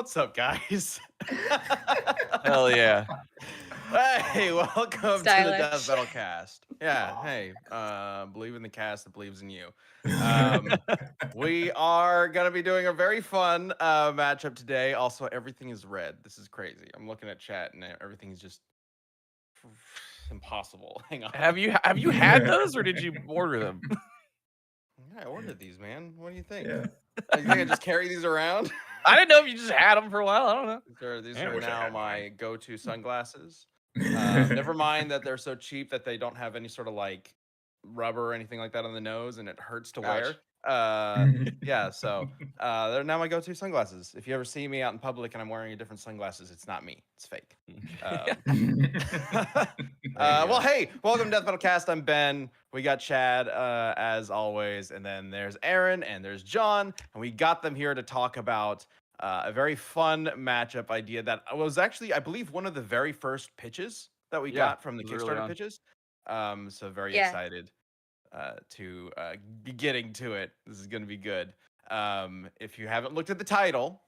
What's up, guys? Hell yeah. Hey, welcome to the Death Stylish. Metal Cast. Yeah, hey, believe in the cast that believes in you. Um, we are gonna be doing a very fun matchup today. Also, everything is red. This is crazy. I'm looking at chat and everything is just impossible. Hang on. Have you had those or did you order them? Yeah, I ordered these, man. What do you think? Yeah. You think I just carry these around? I didn't know if you just had them for a while. I don't know. These Yeah, I are wish I now had my mine. go-to sunglasses. Never mind that they're so cheap that they don't have any sort of like rubber or anything like that on the nose, and it hurts to wear. Yeah, so they're now my go-to sunglasses. If you ever see me out in public and I'm wearing a different sunglasses, it's not me. It's fake. Well, hey, welcome to Death Metal Cast. I'm Ben. We got Chad, as always, and then there's Aaron and there's John, and we got them here to talk about a very fun matchup idea that was actually, I believe, one of the very first pitches that we Yeah, got from the it was early Kickstarter on. pitches. So very Yeah. excited to be getting to it. This is going to be good. If you haven't looked at the title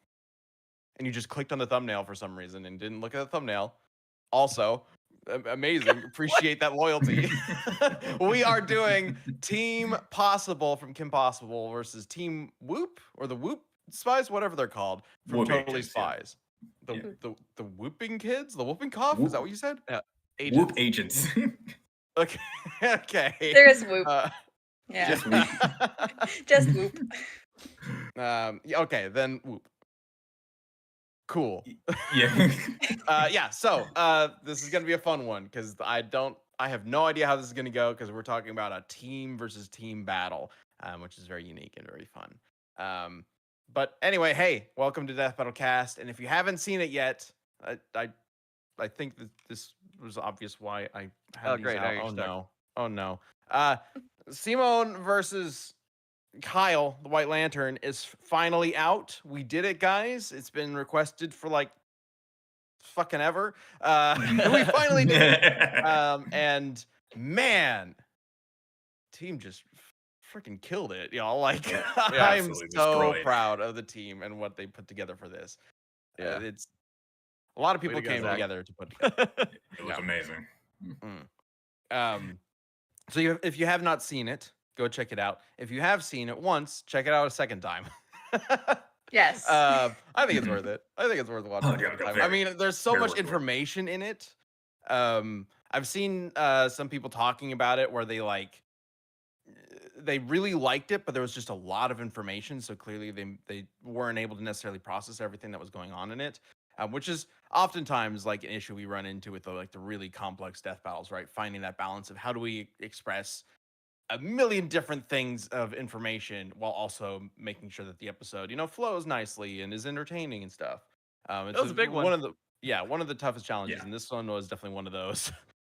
and you just clicked on the thumbnail for some reason and didn't look at the thumbnail, also amazing. Appreciate that loyalty. We are doing Team Possible from Kim Possible versus Team Whoop or the Whoop Spies, whatever they're called, from Whoop Totally Agents, yeah. Spies. The, Yeah. the Whooping Kids, the Whooping Cough. Is that what you said? Whoop agents. Okay. Okay. There is Whoop. Uh, Yeah. Just Whoop. Just Whoop. Yeah, okay, then Whoop. Cool. Yeah. Yeah, so this is gonna be a fun one because I have no idea how this is gonna go because we're talking about a team versus team battle, which is very unique and very fun. But anyway, hey, welcome to Death Metal Cast, and if you haven't seen it yet, I think that this was obvious why I had Oh, these great, now out. you're Oh stuck. no, oh no. Simone versus Kyle, the White Lantern, is finally out. We did it, guys. It's been requested for like fucking ever. We finally did it. And man, team just freaking killed it, y'all. Like, Yeah, I'm absolutely so destroyed. proud of the team and what they put together for this. Yeah. It's a lot of Way people to go, came Zach. together to put together. It was Yeah. amazing. So if you have not seen it, go check it out. If you have seen it once, check it out a second time. Yes. I think it's worth it. I think it's worth watching. Oh, a yeah, second time. I very- mean, there's so very much worth it. information in it. I've seen some people talking about it where they really liked it, but there was just a lot of information. So clearly they weren't able to necessarily process everything that was going on in it, which is oftentimes like an issue we run into with the really complex death battles, right? Finding that balance of how do we express a million different things of information while also making sure that the episode, flows nicely and is entertaining and stuff. It's was a big one. one of the toughest challenges, Yeah. and this one was definitely one of those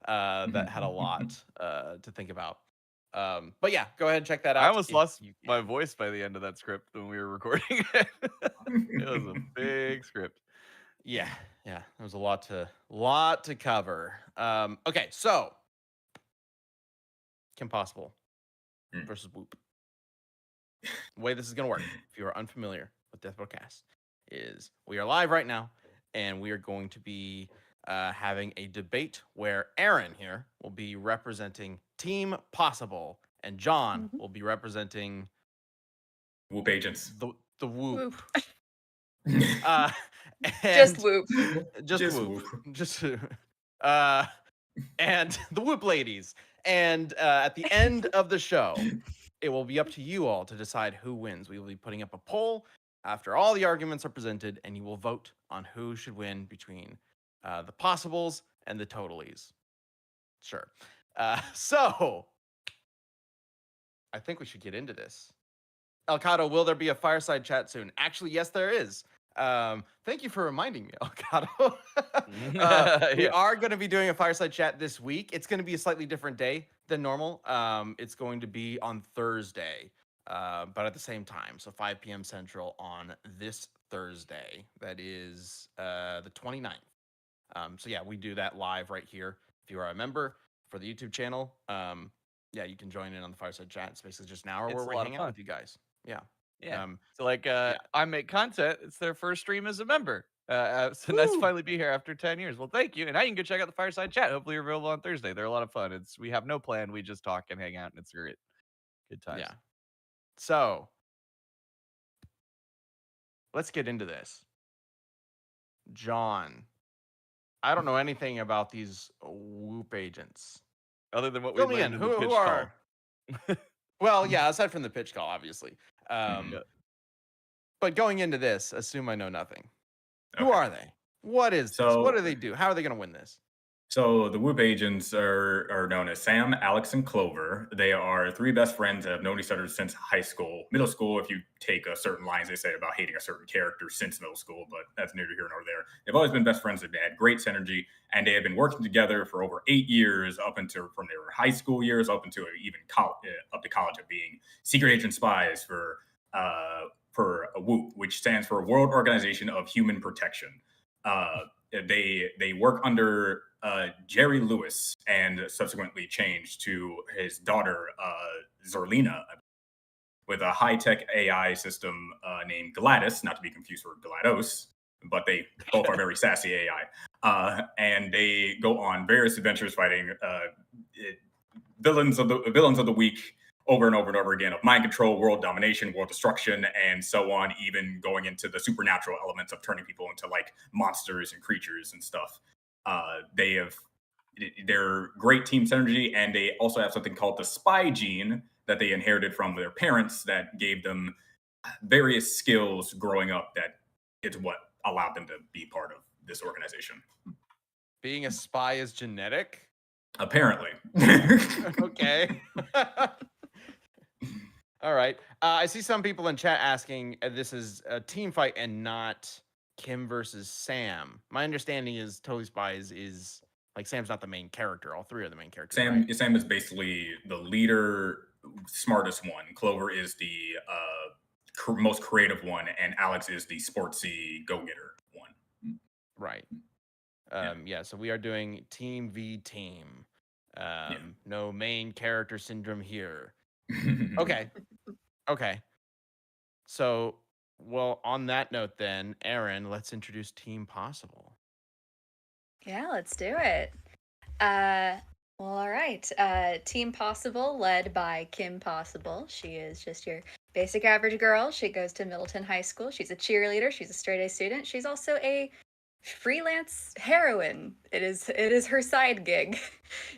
that had a lot to think about. But yeah, go ahead and check that out. I almost if lost you my can. voice by the end of that script when we were recording it. It was a big script. Yeah, there was a lot to cover. Okay, so Kim Possible versus Whoop. The way this is gonna work, if you are unfamiliar with Death Metal Cast, is we are live right now, and we are going to be having a debate where Aaron here will be representing Team Possible, and John will be representing Whoop agents. the Whoop. Whoop. And Just Whoop. just Whoop. Just and the Whoop ladies. And at the end of the show, it will be up to you all to decide who wins. We will be putting up a poll after all the arguments are presented, and you will vote on who should win between the Possibles and the Totalies. Sure. So I think we should get into this. Elcado, will there be a fireside chat soon? Actually, yes, there is. Thank you for reminding me, Elcado. We Yeah. are going to be doing a fireside chat this week. It's going to be a slightly different day than normal. It's going to be on Thursday, but at the same time. So 5 p.m. Central on this Thursday. That is the 29th. So yeah, we do that live right here. If you are a member for the YouTube channel, yeah, you can join in on the fireside chat. It's basically just an hour It's where a we lot of hang out fun. with you guys. Yeah. Yeah. Um, So like, I make content. It's their first stream as a member. So nice to Woo! finally be here after 10 years. Well, thank you. And now you can go check out the Fireside chat. Hopefully you're available on Thursday. They're a lot of fun. We have no plan. We just talk and hang out, and it's great. Good times. Yeah. So let's get into this. John, I don't know anything about these Whoop agents. Other than what we Fill me learned in. in the Who pitch are? call. Well, yeah, aside from the pitch call, obviously. Yeah. But going into this, assume I know nothing. Who Okay. are they? What is this? What So- do they do? How are they going to win this? So the Whoop agents are known as Sam, Alex, and Clover. They are three best friends that have known each other since high school. Middle school, if you take certain lines they say about hating a certain character since middle school, but that's neither here nor there. They've always been best friends. They've had great synergy, and they have been working together for over 8 years, up until from their high school years up until even up to college, of being secret agent spies for WHOOP, which stands for World Organization of Human Protection. They work under Jerry Lewis and subsequently changed to his daughter, Zerlina, with a high-tech AI system named Gladys, not to be confused with GLaDOS, but they both are very sassy AI. And they go on various adventures fighting villains of the week over and over and over again, of mind control, world domination, world destruction, and so on, even going into the supernatural elements of turning people into like monsters and creatures and stuff. They're great team synergy, and they also have something called the spy gene that they inherited from their parents that gave them various skills growing up that is what allowed them to be part of this organization. Being a spy is genetic? Apparently. Okay. All right. I see some people in chat asking this is a team fight and not Kim versus Sam. My understanding is Totally Spies is like Sam's not the main character. All three are the main characters. Sam is basically the leader, smartest one. Clover is the most creative one, and Alex is the sportsy go-getter one. Right. Yeah. So we are doing team v team. No main character syndrome here. Okay. Okay. So, well, on that note, then, Aaron, let's introduce Team Possible. Yeah, let's do it. Well, all right. Team Possible, led by Kim Possible. She is just your basic average girl. She goes to Middleton High School. She's a cheerleader. She's a straight A student. She's also a freelance heroine. It is her side gig.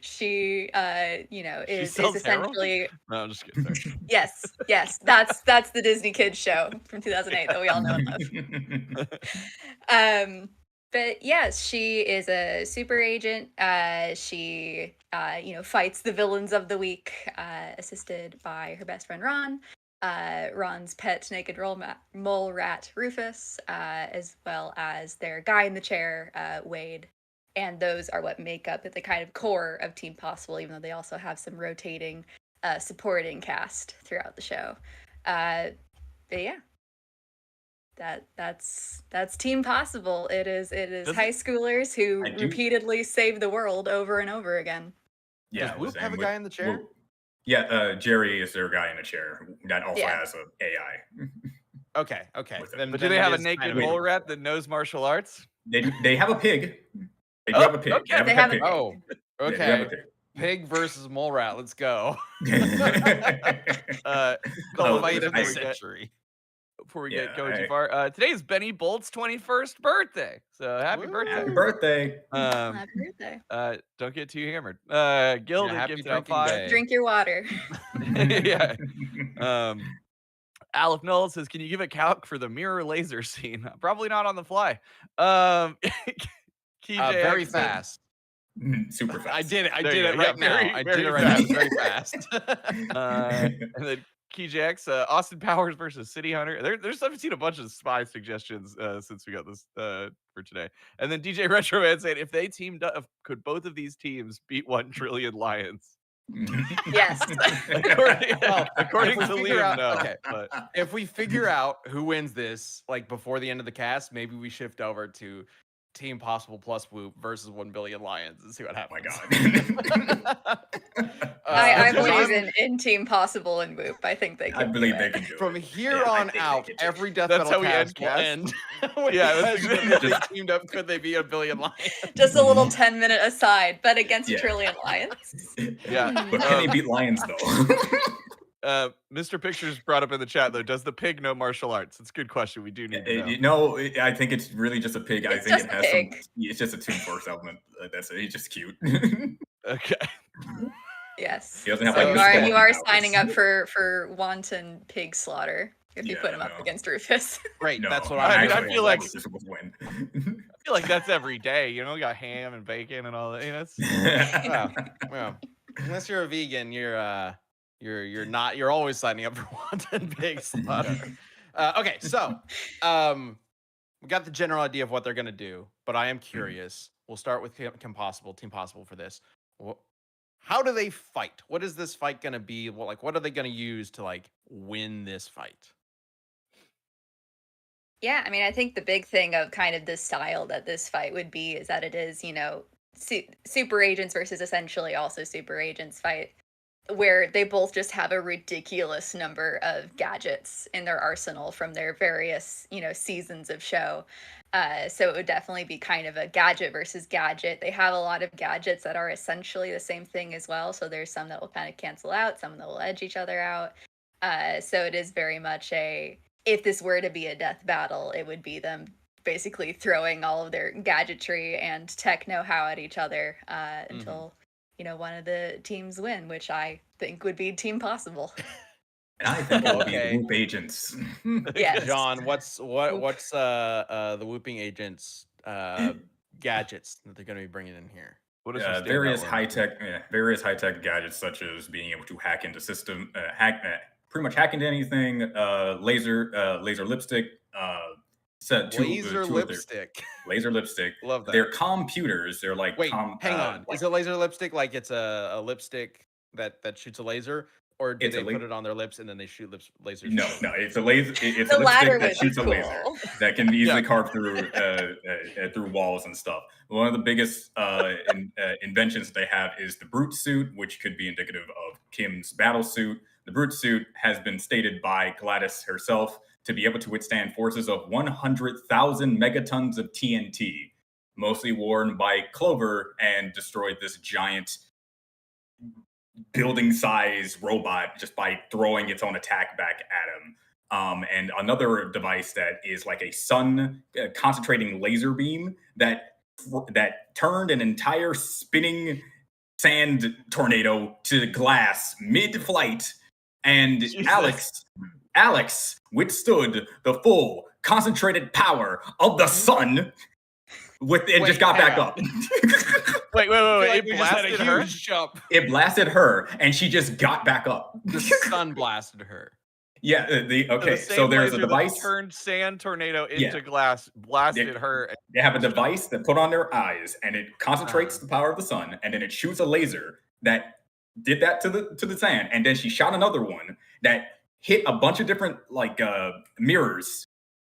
She is essentially No, I'm just kidding. Sorry. yes, that's the Disney Kids show from 2008 that we all know and love. But yes, she is a super agent. She fights the villains of the week, assisted by her best friend Ron. Ron's pet naked mole rat Rufus, as well as their guy in the chair, Wade. And those are what make up the kind of core of Team Possible, even though they also have some rotating supporting cast throughout the show. But yeah, that's Team Possible. It is high schoolers who repeatedly save the world over and over again. Does Whoop have a guy in the chair? Whoop. Yeah, Jerry is their guy in the chair that also has an AI. Okay. But do they have a naked mole rat that knows martial arts? They have a pig. They do have a pig. Okay. They have a pig. Oh, They do have okay. a pig. Pig versus mole rat. Let's go. Cole, Fight of the I- century. before we get going too far, today is Benny Bolt's 21st birthday. So happy Woo. birthday. Happy birthday. Happy birthday. Don't get too hammered. Gil Yeah, happy gives it out drinking 5. day. Drink your water. Yeah. Aleph Null says, can you give a calc for the mirror laser scene? Probably not on the fly. Very fast. Super fast. I did it. I There did you it go. right Yeah, now. very, I very did it right now. fast. Very fast. And then KJX, Austin Powers versus City Hunter. I've seen a bunch of spy suggestions since we got this for today. And then DJ Retro Man saying, if they teamed up, could both of these teams beat 1 trillion lions? Yes. According to figure Liam, out- no. okay. But If we figure out who wins this, like before the end of the cast, maybe we shift over to Team Possible plus Whoop versus 1 Billion Lions and see what Oh my happens. god. I from- believe in Team Possible and Whoop. I think they I can believe do they it. can do From it. here Yeah, I on think they out, can do it. every Death That's Metal how we cast end will cast? end with Yeah, the that's question, exactly- if they teamed up, could they be a Billion Lions? Just a little 10-minute aside, but against Yeah. a trillion lions. Yeah. But can they beat lions though? Mr. Pictures brought up in the chat though. Does the pig know martial arts? It's a good question. We do need to know. I think it's really just a pig. I It's think just it a has pig. some. It's just a Toon Force element. That's it. He's just cute. Okay. Yes. He doesn't have, So like, you are skeleton powers. signing up for wanton pig slaughter if you Yeah, put him up no. against Rufus. Great, No, that's what I mean, I actually, feel like- this would win. I feel like that's every day. You know, we got ham and bacon and all that. You know, it's Well, unless you're a vegan, you're not. You're always signing up for wanton pig slaughter. Okay, so we got the general idea of what they're gonna do, but I am curious. We'll start with Team Possible for this. How do they fight? What is this fight gonna be? What are they gonna use to win this fight? Yeah, I mean, I think the big thing of kind of the style that this fight would be is that it is, super agents versus essentially also super agents fight, where they both just have a ridiculous number of gadgets in their arsenal from their various, seasons of show. So it would definitely be kind of a gadget versus gadget. They have a lot of gadgets that are essentially the same thing as well. So there's some that will kind of cancel out, some that will edge each other out. So it is very much if this were to be a death battle, it would be them basically throwing all of their gadgetry and tech know-how at each other until one of the teams win, which I think would be Team Possible. And I think it will be Okay. the Whoop agents. Yes. John, what's the Whooping Agents gadgets that they're going to be bringing in here? what is some standout various ones? high tech gadgets such as being able to hack into pretty much hack into anything. Laser lipstick. Laser lipstick. Laser lipstick. Love that. They're computers. They're like Wait, hang on. like- Is it laser lipstick like it's a lipstick that shoots a laser, or do It's a they put it on their lips and then they shoot lasers? No, it's a laser. It's The a latter lipstick that would be shoots a laser cool. that can easily Yeah. carve through walls and stuff. One of the biggest inventions they have is the brute suit, which could be indicative of Kim's battle suit. The brute suit has been stated by Gladys herself to be able to withstand forces of 100,000 megatons of TNT, mostly worn by Clover, and destroyed this giant building-size robot just by throwing its own attack back at him. And another device that is like a sun concentrating laser beam that turned an entire spinning sand tornado to glass mid-flight. And Jesus. Alex withstood the full concentrated power of the sun and just got back up. Wait. It We just had a blasted her. huge jump. It blasted her, and she just got back up. The sun blasted her. Yeah. The So same there's a laser that device. turned sand tornado into Yeah. glass, blasted her. They have a device that put on their eyes, and it concentrates the power of the sun, and then it shoots a laser that did that to the sand, and then she shot another one that hit a bunch of different mirrors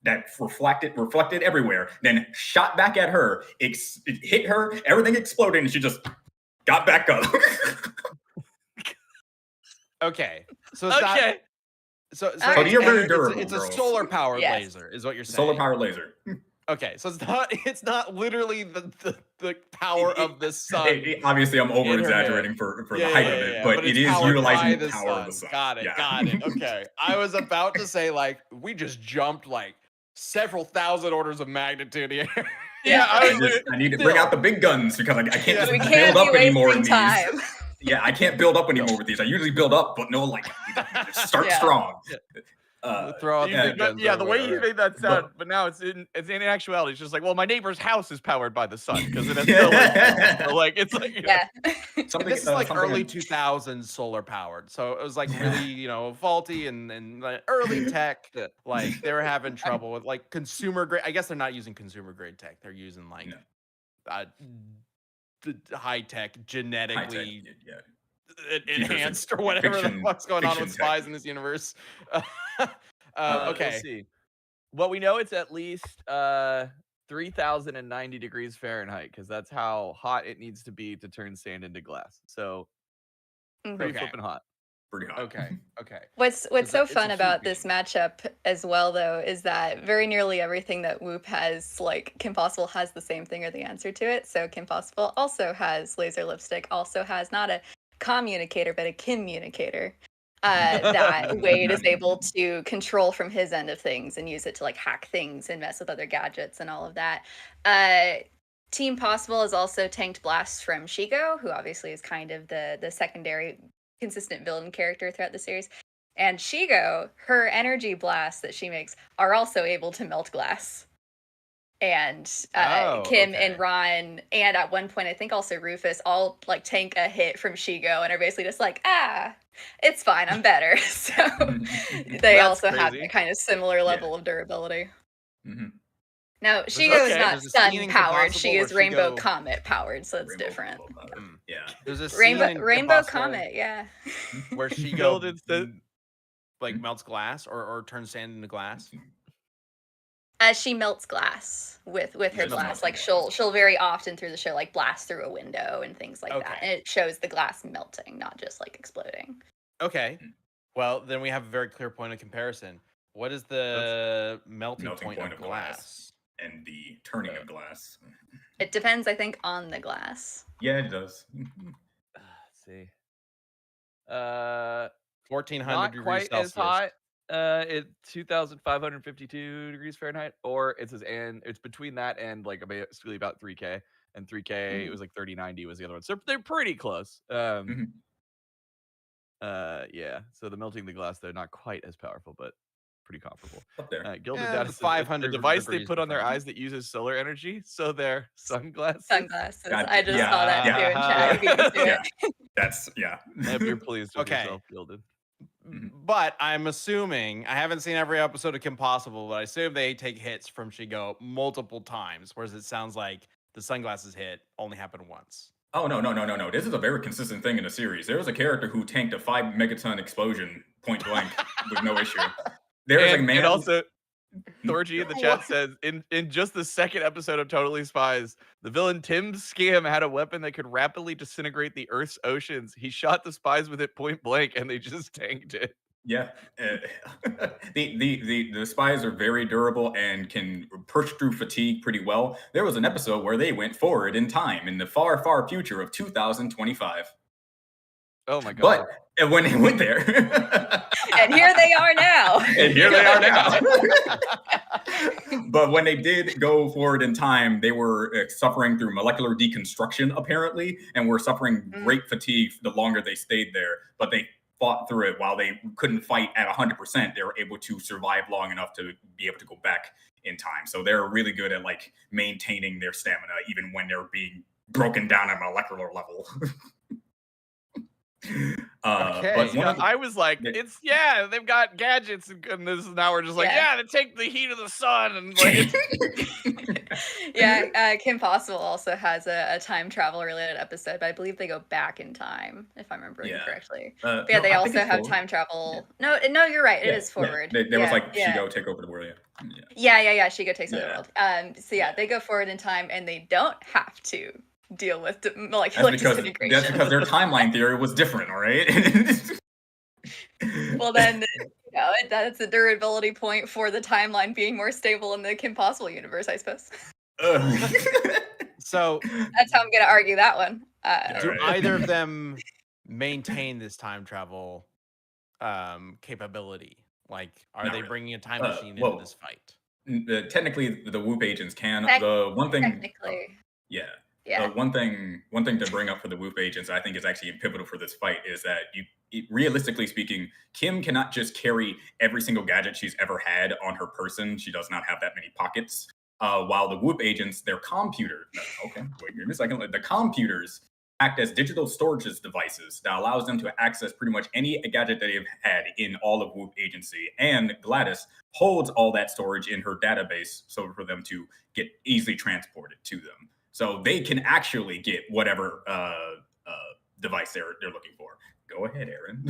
that reflected everywhere, then shot back at her. It hit her, everything exploded, and she just got back up. Okay. So it's not. Okay. So So you're very it's durable, It's a girls. solar powered Yes. laser, is what you're saying. Solar power laser. Okay, so it's not literally the power of the sun. Obviously, I'm over in her exaggerating head. for the height of it, but it's it is powered utilizing by the power of the sun. Got it. Yeah. Got it. Okay. I was about to say we just jumped several thousand orders of magnitude here. Yeah, I need to bring out the big guns because I can't Yeah. just We build can't up be anymore in wasting these. time. Yeah, I can't build up anymore with these. I usually build up, but no, start Yeah. strong. Throw out You the think big that- guns yeah, the way you everywhere. made that sound, but now it's in actuality, it's just like, well, my neighbor's house is powered by the sun because it has no it's like Yeah. Something, This is something early 2000s solar powered, so it was really faulty and early tech. They were having trouble with consumer grade. I guess they're not using consumer grade tech. They're using high tech, genetically high-tech, enhanced or whatever the fuck's going on with fiction spies tech. in this universe. okay. Okay. Let's see. Well, we know it's at least 3,090 degrees Fahrenheit, because that's how hot it needs to be to turn sand into glass. So pretty Okay. flipping hot. Pretty hot. Okay. Okay. What's It's so a fun heat about this beam. matchup as well, though, is that very nearly everything that Whoop has, like Kim Possible has the same thing or the answer to it. So Kim Possible also has laser lipstick, also has not a communicator but a communicator that Wade is able to control from his end of things and use it to like hack things and mess with other gadgets and all of that. Team Possible is also tanked blasts from Shigo, who obviously is kind of the secondary consistent villain character throughout the series. And Shigo, her energy blasts that she makes are also able to melt glass. And Kim and Ron, and at one point I think also Rufus, all like tank a hit from Shigo and are basically just like, it's fine, I'm better. So they also have a kind of similar level of durability. Now, Shigo is not sun powered, she is Rainbow Comet powered, so it's different. Yeah. There's a Rainbow Comet, yeah. Where Shigo like melts glass or turns sand into glass. As she melts glass with her glass, like she'll very often through the show like blast through a window and things like that, and it shows the glass melting, not just like exploding. Okay, well then we have a very clear point of comparison. What is the melting point of glass and the turning of glass? It depends, I think, on the glass. Yeah, it does. Let's see. 1400 not degrees quite Celsius. as hot. It's 2,552 degrees Fahrenheit, or it says, and it's between that and like basically about 3K, and 3K it was like 3090 was the other one, so they're pretty close. Yeah, so the melting the glass, they're not quite as powerful, but pretty comparable. Up there. Gilded Data says 500 the device they put on their eyes that uses solar energy, so they're sunglasses. I just saw that too in chat. That's if you're pleased with yourself, Gilded. But I'm assuming, I haven't seen every episode of Kim Possible, but I assume they take hits from Shigo multiple times, whereas it sounds like the sunglasses hit only happened once. Oh, no. This is a very consistent thing in the series. There was a character who tanked a 5 megaton explosion point blank with no issue. There's a man. And also, Thorgy in the chat says, in just the second episode of Totally Spies, the villain Tim Scam had a weapon that could rapidly disintegrate the Earth's oceans. He shot the spies with it point blank, and they just tanked it. Yeah, the spies are very durable and can push through fatigue pretty well. There was an episode where they went forward in time in the far, far future of 2025. Oh my god! But when they went there, and here they are now. But when they did go forward in time, they were suffering through molecular deconstruction apparently, and were suffering great fatigue the longer they stayed there. But they fought through it. While they couldn't fight at 100%, they were able to survive long enough to be able to go back in time. So they're really good at like maintaining their stamina even when they're being broken down at a molecular level. But I was like, they've got gadgets, and this is now we're just like, they take the heat of the sun, and like, Kim Possible also has a time travel related episode, but I believe they go back in time, if I'm remembering correctly. They also have time travel. No, you're right. It is forward. There was like Shigo take over the world. Shigo takes over the world. So they go forward in time, and they don't have to deal with molecular disintegration. That's because their timeline theory was different, all right? Well, then, that's a durability point for the timeline being more stable in the Kim Possible universe, I suppose. So that's how I'm going to argue that one. Do either of them maintain this time travel capability? Like, are they bringing a time machine into this fight? Technically, the Whoop agents can. Technically. One thing to bring up for the Whoop agents, I think is actually pivotal for this fight, is that realistically speaking, Kim cannot just carry every single gadget she's ever had on her person. She does not have that many pockets. While the Whoop agents, their computer, the computers act as digital storage devices that allows them to access pretty much any gadget that they've had in all of Whoop agency. And Gladys holds all that storage in her database so for them to get easily transported to them. So they can actually get whatever device they're looking for. Go ahead, Aaron.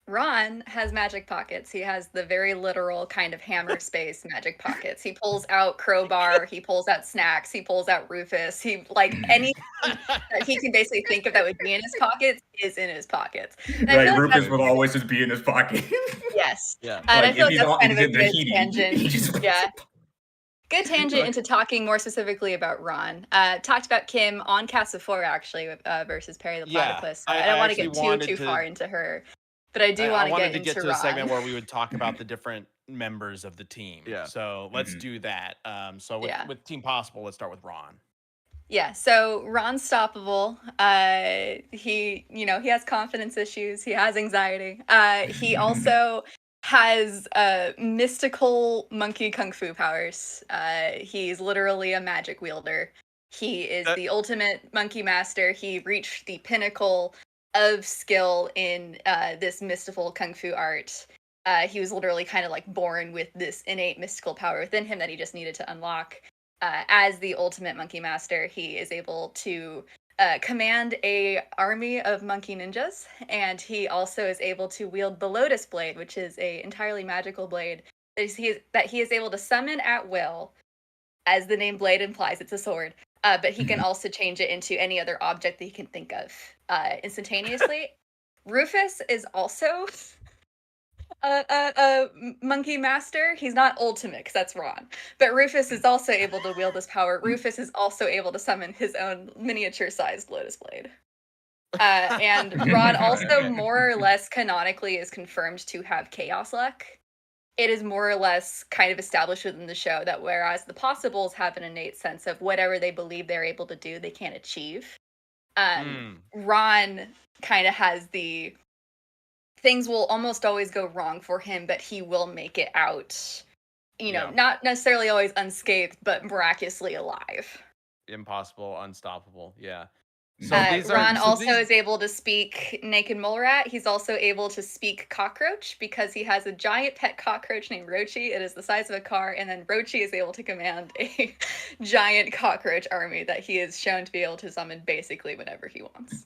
Ron has magic pockets. He has the very literal kind of hammer space magic pockets. He pulls out Crowbar, he pulls out snacks, he pulls out Rufus. He like anything that he can basically think of that would be in his pockets is in his pockets. And I Right, feel like Rufus that's will always just be in his pocket. yes. Yeah. And I Like, feel if like he's that's on- kind of he's a in good Tahiti, tangent. he just- Yeah. Good tangent into talking more specifically about Ron. Talked about Kim on Cast of 4 actually versus Perry the Yeah, Platypus. So I I don't want to actually get wanted too to- far into her, but I do I want to wanted get to get into to a segment Ron. where we would talk about the different members of the team. Yeah. So let's Mhm. do that. So Yeah. with Team Possible, let's start with Ron. Yeah, so Ron's stoppable. He has confidence issues. He has anxiety. He also has mystical monkey kung fu powers. He's literally a magic wielder. He is the ultimate monkey master. He reached the pinnacle of skill in this mystical kung fu art. He was literally kind of like born with this innate mystical power within him that he just needed to unlock. As the ultimate monkey master, he is able to command a army of monkey ninjas, and he also is able to wield the Lotus Blade, which is a entirely magical blade that he is able to summon at will. As the name Blade implies, it's a sword, but he can also change it into any other object that he can think of instantaneously. Rufus is also a monkey master. He's not ultimate because that's Ron, but Rufus is also able to wield this power. Rufus is also able to summon his own miniature-sized Lotus Blade. And Ron also more or less canonically is confirmed to have chaos luck. It is more or less kind of established within the show that whereas the Possibles have an innate sense of whatever they believe they're able to do, they can't achieve. Ron kind of has the things will almost always go wrong for him, but he will make it out, not necessarily always unscathed, but miraculously alive. Impossible, unstoppable. Yeah. So Ron also is able to speak naked mole rat. He's also able to speak cockroach because he has a giant pet cockroach named Rochi. It is the size of a car, and then Rochi is able to command a giant cockroach army that he is shown to be able to summon basically whenever he wants.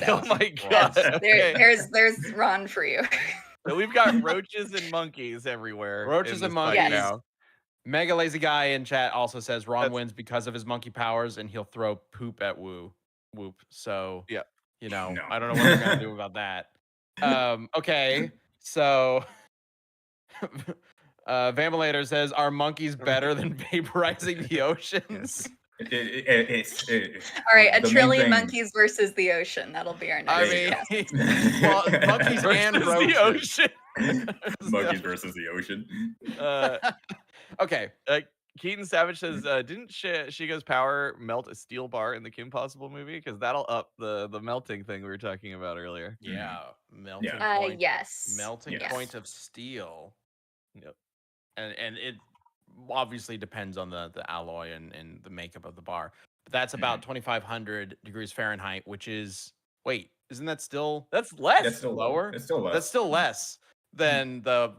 Oh my god! Okay. There's Ron for you. So we've got roaches and monkeys everywhere. Roaches and monkeys. Yes. Now. Mega Lazy Guy in chat also says Ron wins because of his monkey powers, and he'll throw poop at Whoop. So yeah, no. I don't know what they're gonna do about that. Okay, so Vamulator says, "Are monkeys better than vaporizing the oceans?" All right, a trillion monkeys versus the ocean. That'll be our next. Well, monkeys and the ocean. Monkeys versus the ocean. Okay. Keaton Savage says, didn't Shigo's power melt a steel bar in the Kim Possible movie? Because that'll up the melting thing we were talking about earlier. Yeah, melting point. point. Yes. Melting point of steel. Yep. And it obviously depends on the alloy and the makeup of the bar. But that's about 2,500 degrees Fahrenheit, which is isn't that still? That's less. That's still lower. It's still less. That's still less than the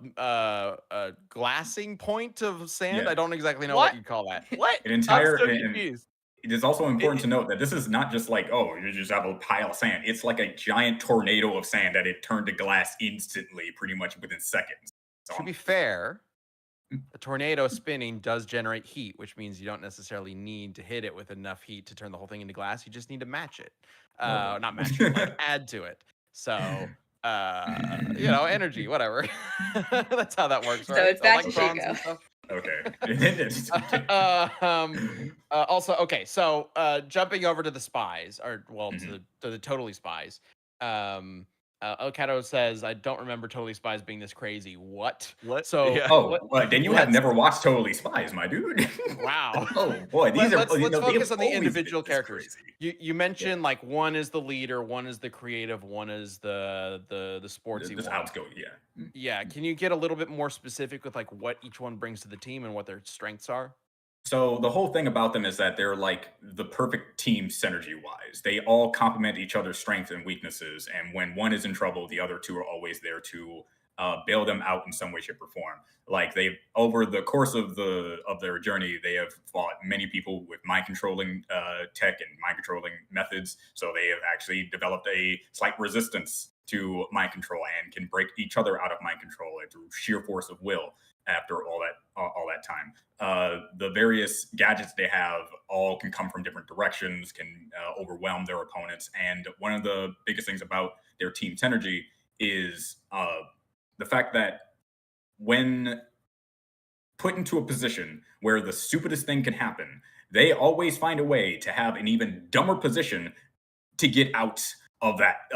glassing point of sand. I don't exactly know what you'd call that. What? I'm so confused. It is also important to note that this is not just like, you just have a pile of sand. It's like a giant tornado of sand that it turned to glass instantly, pretty much within seconds. So, to be fair, a tornado spinning does generate heat, which means you don't necessarily need to hit it with enough heat to turn the whole thing into glass. You just need to match it. Not match it, like add to it. So, energy, whatever. That's how that works, right? So it's back to Shigo. Okay. Also, okay, so jumping over to the Spies, or to the Totally Spies. Okato says, "I don't remember Totally Spies being this crazy." What? So, then you have never watched Totally Spies, my dude. Wow. Oh boy, let's focus on the individual characters. You mentioned like one is the leader, one is the creative, one is the sportsy one. Outsgoing, yeah. Can you get a little bit more specific with like what each one brings to the team and what their strengths are? So the whole thing about them is that they're like the perfect team synergy-wise. They all complement each other's strengths and weaknesses, and when one is in trouble, the other two are always there to bail them out in some way, shape, or form. Like they've over the course of their journey, they have fought many people with mind controlling tech and mind controlling methods. So they have actually developed a slight resistance to mind control and can break each other out of mind control through sheer force of will after all that time. The various gadgets they have all can come from different directions, can overwhelm their opponents. And one of the biggest things about their team synergy is the fact that when put into a position where the stupidest thing can happen, they always find a way to have an even dumber position to get out of that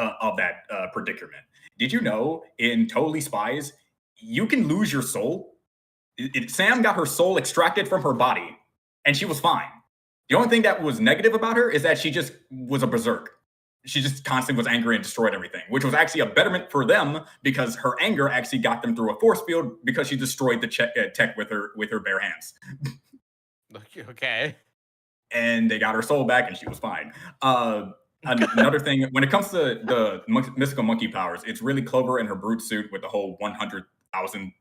predicament. Did you know in Totally Spies, you can lose your soul? Sam got her soul extracted from her body, and she was fine. The only thing that was negative about her is that she just was a berserk. She just constantly was angry and destroyed everything, which was actually a betterment for them because her anger actually got them through a force field because she destroyed the tech with her bare hands. Okay. And they got her soul back, and she was fine. Another thing, when it comes to the mystical monkey powers, it's really Clover in her brute suit with the whole 100,000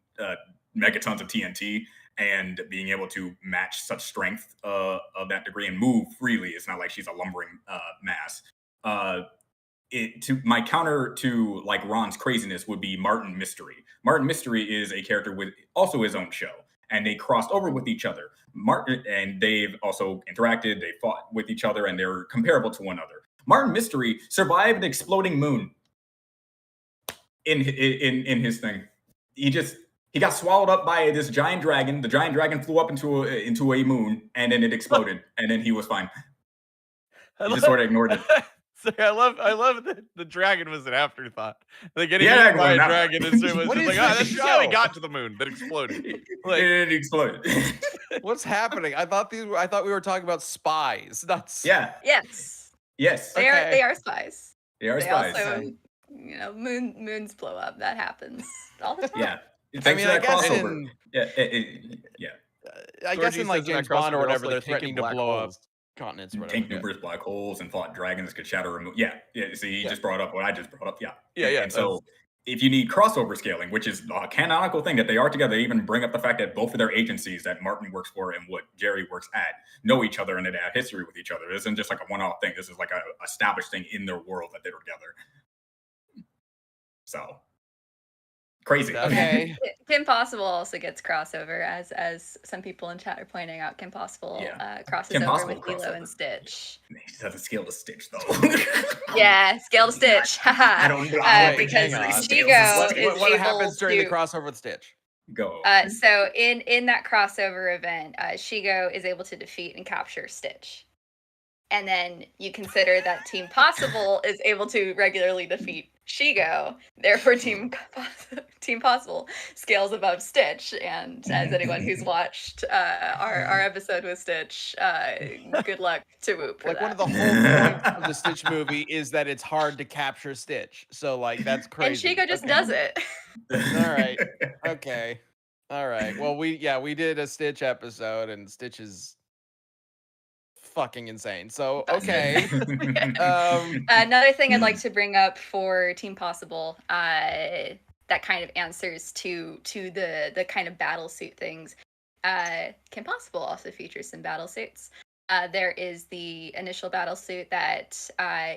megatons of TNT and being able to match such strength of that degree and move freely. It's not like she's a lumbering mass. My counter to like Ron's craziness would be Martin Mystery. Martin Mystery is a character with also his own show, and they crossed over with each other. Martin and they've also interacted. They fought with each other, and they're comparable to one another. Martin Mystery survived an exploding moon in his thing. He got swallowed up by this giant dragon. The giant dragon flew up into a moon, and then it exploded, and then he was fine. He just sort of ignored it. Sorry, I love that the dragon was an afterthought. Like getting Yeah, eaten by a well, dragon is just What like, is that's this just how he show? got to the moon that exploded. Like, It exploded. What's happening? I thought we were talking about Spies. That's Yeah. Yes, Yes. they Okay. are spies. They are They spies. also, moons blow up. That happens all the time. Yeah. Thanks for that guess crossover. in Yeah. I guess Georgie in like says in that James Bond or crossover, they're whatever, also, they're like, kicking threatening to black blow up holes. continents or whatever. Tanked numerous black holes and fought dragons could shatter a moon. Yeah. See, he just brought up what I just brought up. Yeah. Yeah. And so if you need crossover scaling, which is a canonical thing that they are together, they even bring up the fact that both of their agencies that Martin works for and what Jerry works at know each other and that they have history with each other. This isn't just like a one-off thing. This is like a established thing in their world that they're together. So crazy. Okay. Kim Possible also gets crossover, as some people in chat are pointing out. Kim Possible crosses Kim over Possible with Lilo crossover. and Stitch. He doesn't scale to Stitch though. Yeah, scale to Stitch. I don't know. Because hang on. Shigo is What able happens during the to- crossover with Stitch? Go. So in that crossover event, Shigo is able to defeat and capture Stitch. And then you consider that Team Possible is able to regularly defeat Shigo. Therefore, Team Possible scales above Stitch. And as anyone who's watched our episode with Stitch, good luck to Whoop for Like that. one of the whole points of the Stitch movie is that it's hard to capture Stitch. So like that's and crazy. Shigo just Okay. does it. All right. Okay. All right. Well, we did a Stitch episode, and Stitch is fucking insane. So okay. Another thing I'd like to bring up for Team Possible, that kind of answers to the kind of battle suit things. Kim Possible also features some battle suits. There is the initial battle suit that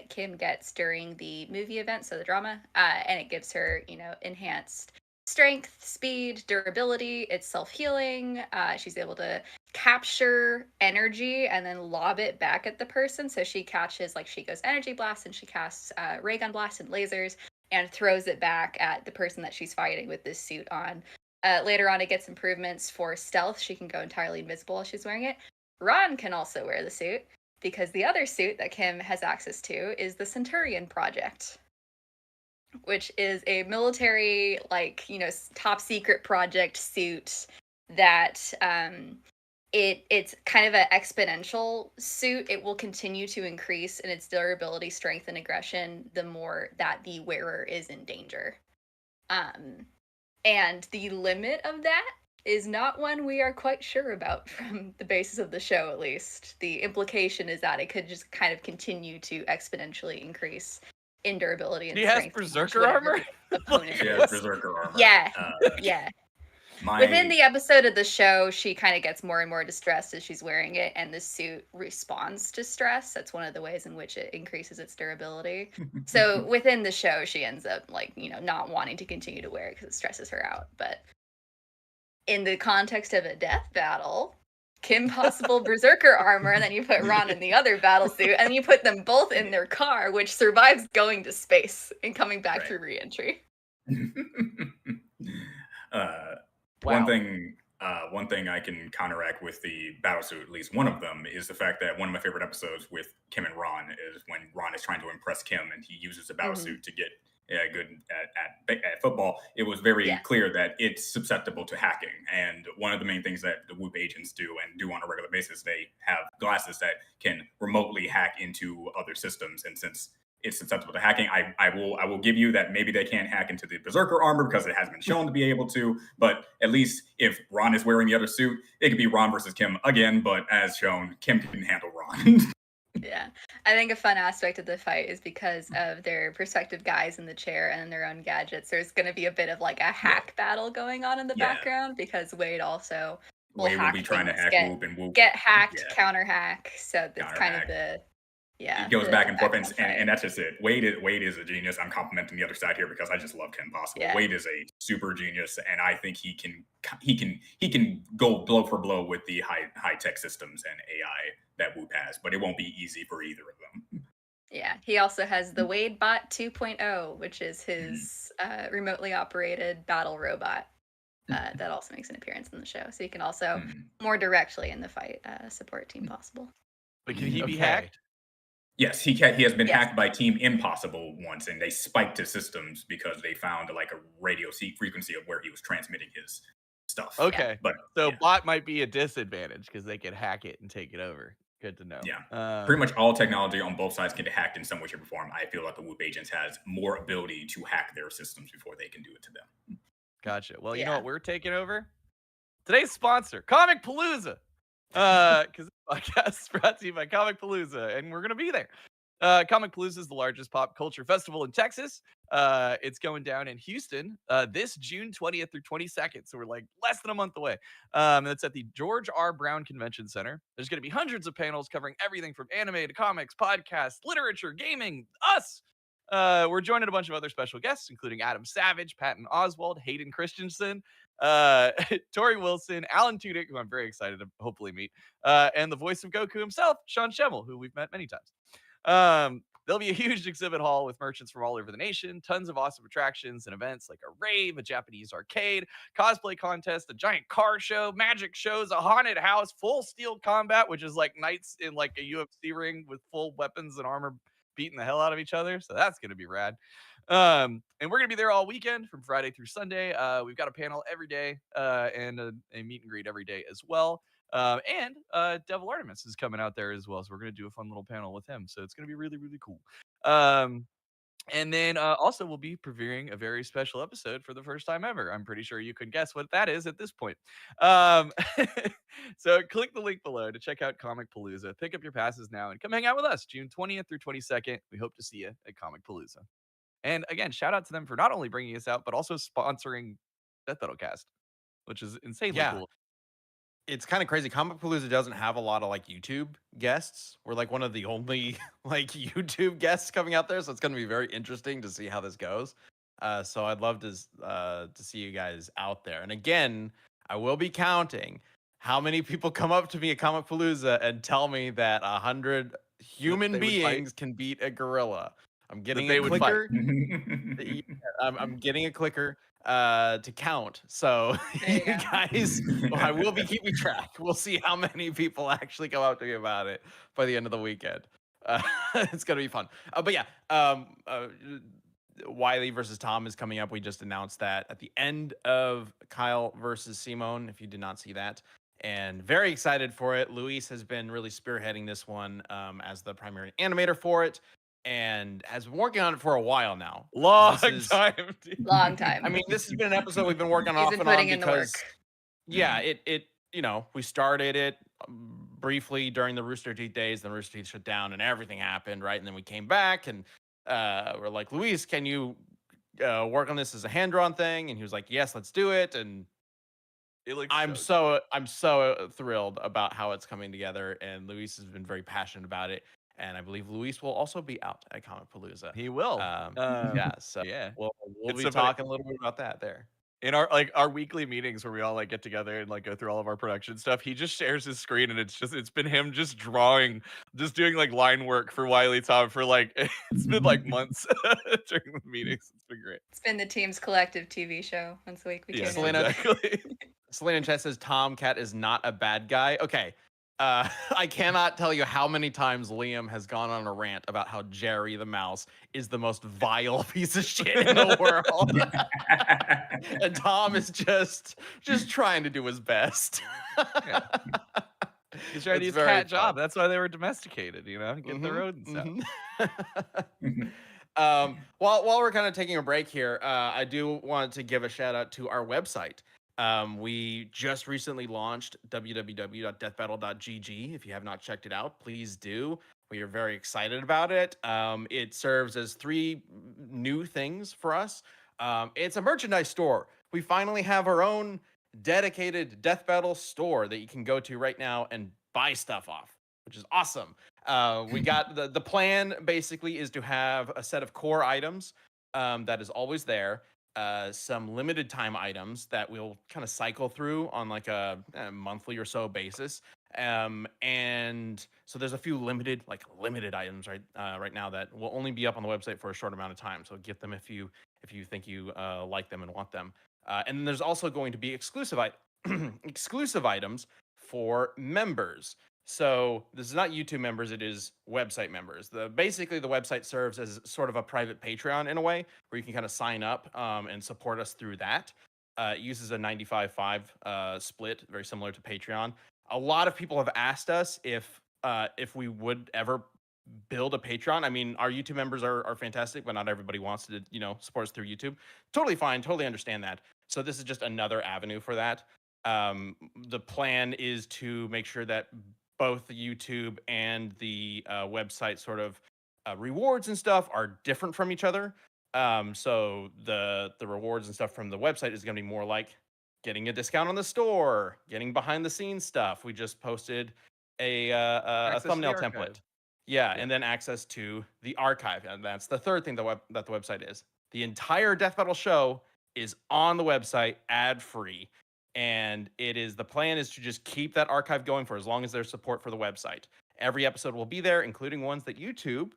Kim gets during the movie event, so the drama, and it gives her, enhanced strength, speed, durability. It's self-healing. She's able to capture energy and then lob it back at the person. So she catches Shigo's energy blast, and she casts ray gun blast and lasers and throws it back at the person that she's fighting with this suit on. Later on, it gets improvements for stealth. She can go entirely invisible while she's wearing it. Ron can also wear the suit because the other suit that Kim has access to is the Centurion Project, which is a military, top secret project suit that it's kind of an exponential suit. It will continue to increase in its durability, strength, and aggression the more that the wearer is in danger. And the limit of that is not one we are quite sure about from the basis of the show, at least. The implication is that it could just kind of continue to exponentially increase in durability and He has strength. berserker armor? Opponent Yeah, berserker armor. Yeah. Yeah. Within the episode of the show, she kind of gets more and more distressed as she's wearing it, and the suit responds to stress. That's one of the ways in which it increases its durability. So within the show, she ends up not wanting to continue to wear it because it stresses her out. But in the context of a death battle, Kim Possible berserker armor, and then you put Ron in the other battle suit, and you put them both in their car, which survives going to space and coming back through re-entry. One thing I can counteract with the battle suit, at least one of them, is the fact that one of my favorite episodes with Kim and Ron is when Ron is trying to impress Kim and he uses the battle suit to get good at football. It was very clear that it's susceptible to hacking. And one of the main things that the Whoop agents do on a regular basis, they have glasses that can remotely hack into other systems. And since it's susceptible to hacking, I will give you that maybe they can't hack into the berserker armor because it has been shown to be able to. But at least if Ron is wearing the other suit, it could be Ron versus Kim again. But as shown, Kim can handle Ron. Yeah, I think a fun aspect of the fight is because of their prospective guys in the chair and their own gadgets. There's going to be a bit of like a hack battle going on in the background because Wade also will be trying to hack Whoop and Whoop get hacked, counter hack. So that's kind of the it goes back and forth, and that's just it. Wade is a genius. I'm complimenting the other side here because I just love Kim Possible. Yeah. Wade is a super genius, and I think he can go blow for blow with the high tech systems and AI that Whoop has, but it won't be easy for either of them. Yeah, he also has the Wade Bot 2.0, which is his remotely operated battle robot that also makes an appearance in the show. So he can also more directly in the fight support Team Possible. But can he be hacked? Yes, he has been hacked by Team Impossible once, and they spiked his systems because they found like a radio frequency of where he was transmitting his stuff. Okay, but Bot might be a disadvantage because they could hack it and take it over. Good to know. Yeah, pretty much all technology on both sides can be hacked in some way, shape, or form. I feel like the Whoop agents has more ability to hack their systems before they can do it to them. Gotcha. Well, you know what we're taking over? Today's sponsor, Comicpalooza. Because this podcast is brought to you by Comicpalooza, and we're going to be there. Comicpalooza is the largest pop culture festival in Texas. It's going down in Houston this June 20th through 22nd, so we're like less than a month away. It's at the George R. Brown Convention Center. There's going to be hundreds of panels covering everything from anime to comics, podcasts, literature, gaming, us. We're joining a bunch of other special guests, including Adam Savage, Patton Oswalt, Hayden Christensen, Tori Wilson, Alan Tudyk, who I'm very excited to hopefully meet, and the voice of Goku himself, Sean Schemmel, who we've met many times. There'll be a huge exhibit hall with merchants from all over the nation, tons of awesome attractions and events like a rave, a Japanese arcade, cosplay contest, a giant car show, magic shows, a haunted house, full steel combat, which is like knights in like a UFC ring with full weapons and armor beating the hell out of each other. So that's going to be rad. And we're going to be there all weekend from Friday through Sunday. We've got a panel every day and a meet and greet every day as well. And Devil Artemis is coming out there as well. So we're going to do a fun little panel with him. So it's going to be really, really cool. And then also we'll be previewing a very special episode for the first time ever. I'm pretty sure you can guess what that is at this point. So click the link below to check out Comicpalooza. Pick up your passes now and come hang out with us June 20th through 22nd. We hope to see you at Comicpalooza. And again, shout out to them for not only bringing us out, but also sponsoring Death Metal Cast, which is insanely cool. It's kind of crazy. Comicpalooza doesn't have a lot of like YouTube guests. We're like one of the only like YouTube guests coming out there, so it's going to be very interesting to see how this goes. So I'd love to see you guys out there. And again, I will be counting how many people come up to me at Comicpalooza and tell me that 100 human beings can beat a gorilla. I'm getting a clicker. I'm getting a clicker to count. So you guys, I will be keeping track. We'll see how many people actually come up to me about it by the end of the weekend. It's gonna be fun. But yeah, Wiley versus Tom is coming up. We just announced that at the end of Kyle versus Simone, if you did not see that. And very excited for it. Luis has been really spearheading this one as the primary animator for it. And has been working on it for a while now. Long time. I mean, this has been an episode we've been working off and on because, yeah, it we started it briefly during the Rooster Teeth days. Then Rooster Teeth shut down and everything happened, right? And then we came back and we're like, Luis, can you work on this as a hand-drawn thing? And he was like, yes, let's do it. And It looks I'm so so thrilled about how it's coming together, and Luis has been very passionate about it. And I believe Luis will also be out at Comicpalooza. He will. Yeah, so Yeah. we'll It's be so funny. talking a little bit about that there. In our weekly meetings where we all like get together and like go through all of our production stuff, he just shares his screen and it's been him just drawing, just doing like line work for Wiley Tom for like it's been like months during the meetings. It's been great. It's been the team's collective TV show once a week. We Yes, tune in. Selena- exactly. Selena in chat says Tomcat is not a bad guy. Okay. I cannot tell you how many times Liam has gone on a rant about how Jerry the mouse is the most vile piece of shit in the world. And Tom is just trying to do his best. Yeah. He's trying to It's use cat very job. fun. That's why they were domesticated, you know, get the Mhm, rodents out. mhm. While we're kind of taking a break here, I do want to give a shout out to our website. We just recently launched www.deathbattle.gg. If you have not checked it out, please do. We are very excited about it. It serves as three new things for us. It's a merchandise store. We finally have our own dedicated Death Battle store that you can go to right now and buy stuff off, which is awesome. We got the plan basically is to have a set of core items that is always there, some limited time items that we'll kind of cycle through on like a monthly or so basis. And so there's a few limited items right now that will only be up on the website for a short amount of time. So get them if you think you like them and want them. And then there's also going to be exclusive items for members. So this is not YouTube members, it is website members. Basically the website serves as sort of a private Patreon in a way where you can kind of sign up and support us through that. It uses a 95/5 split, very similar to Patreon. A lot of people have asked us if we would ever build a Patreon. I mean, our YouTube members are fantastic, but not everybody wants to, support us through YouTube. Totally fine, totally understand that. So this is just another avenue for that. The plan is to make sure that both the YouTube and the website sort of rewards and stuff are different from each other. So the rewards and stuff from the website is going to be more like getting a discount on the store, getting behind the scenes stuff. We just posted a Access to the thumbnail archive. template. Yeah, and then access to the archive. And that's the third thing that the website is. The entire Death Battle show is on the website ad free. And the plan is to just keep that archive going for as long as there's support for the website. Every episode will be there, including ones that YouTube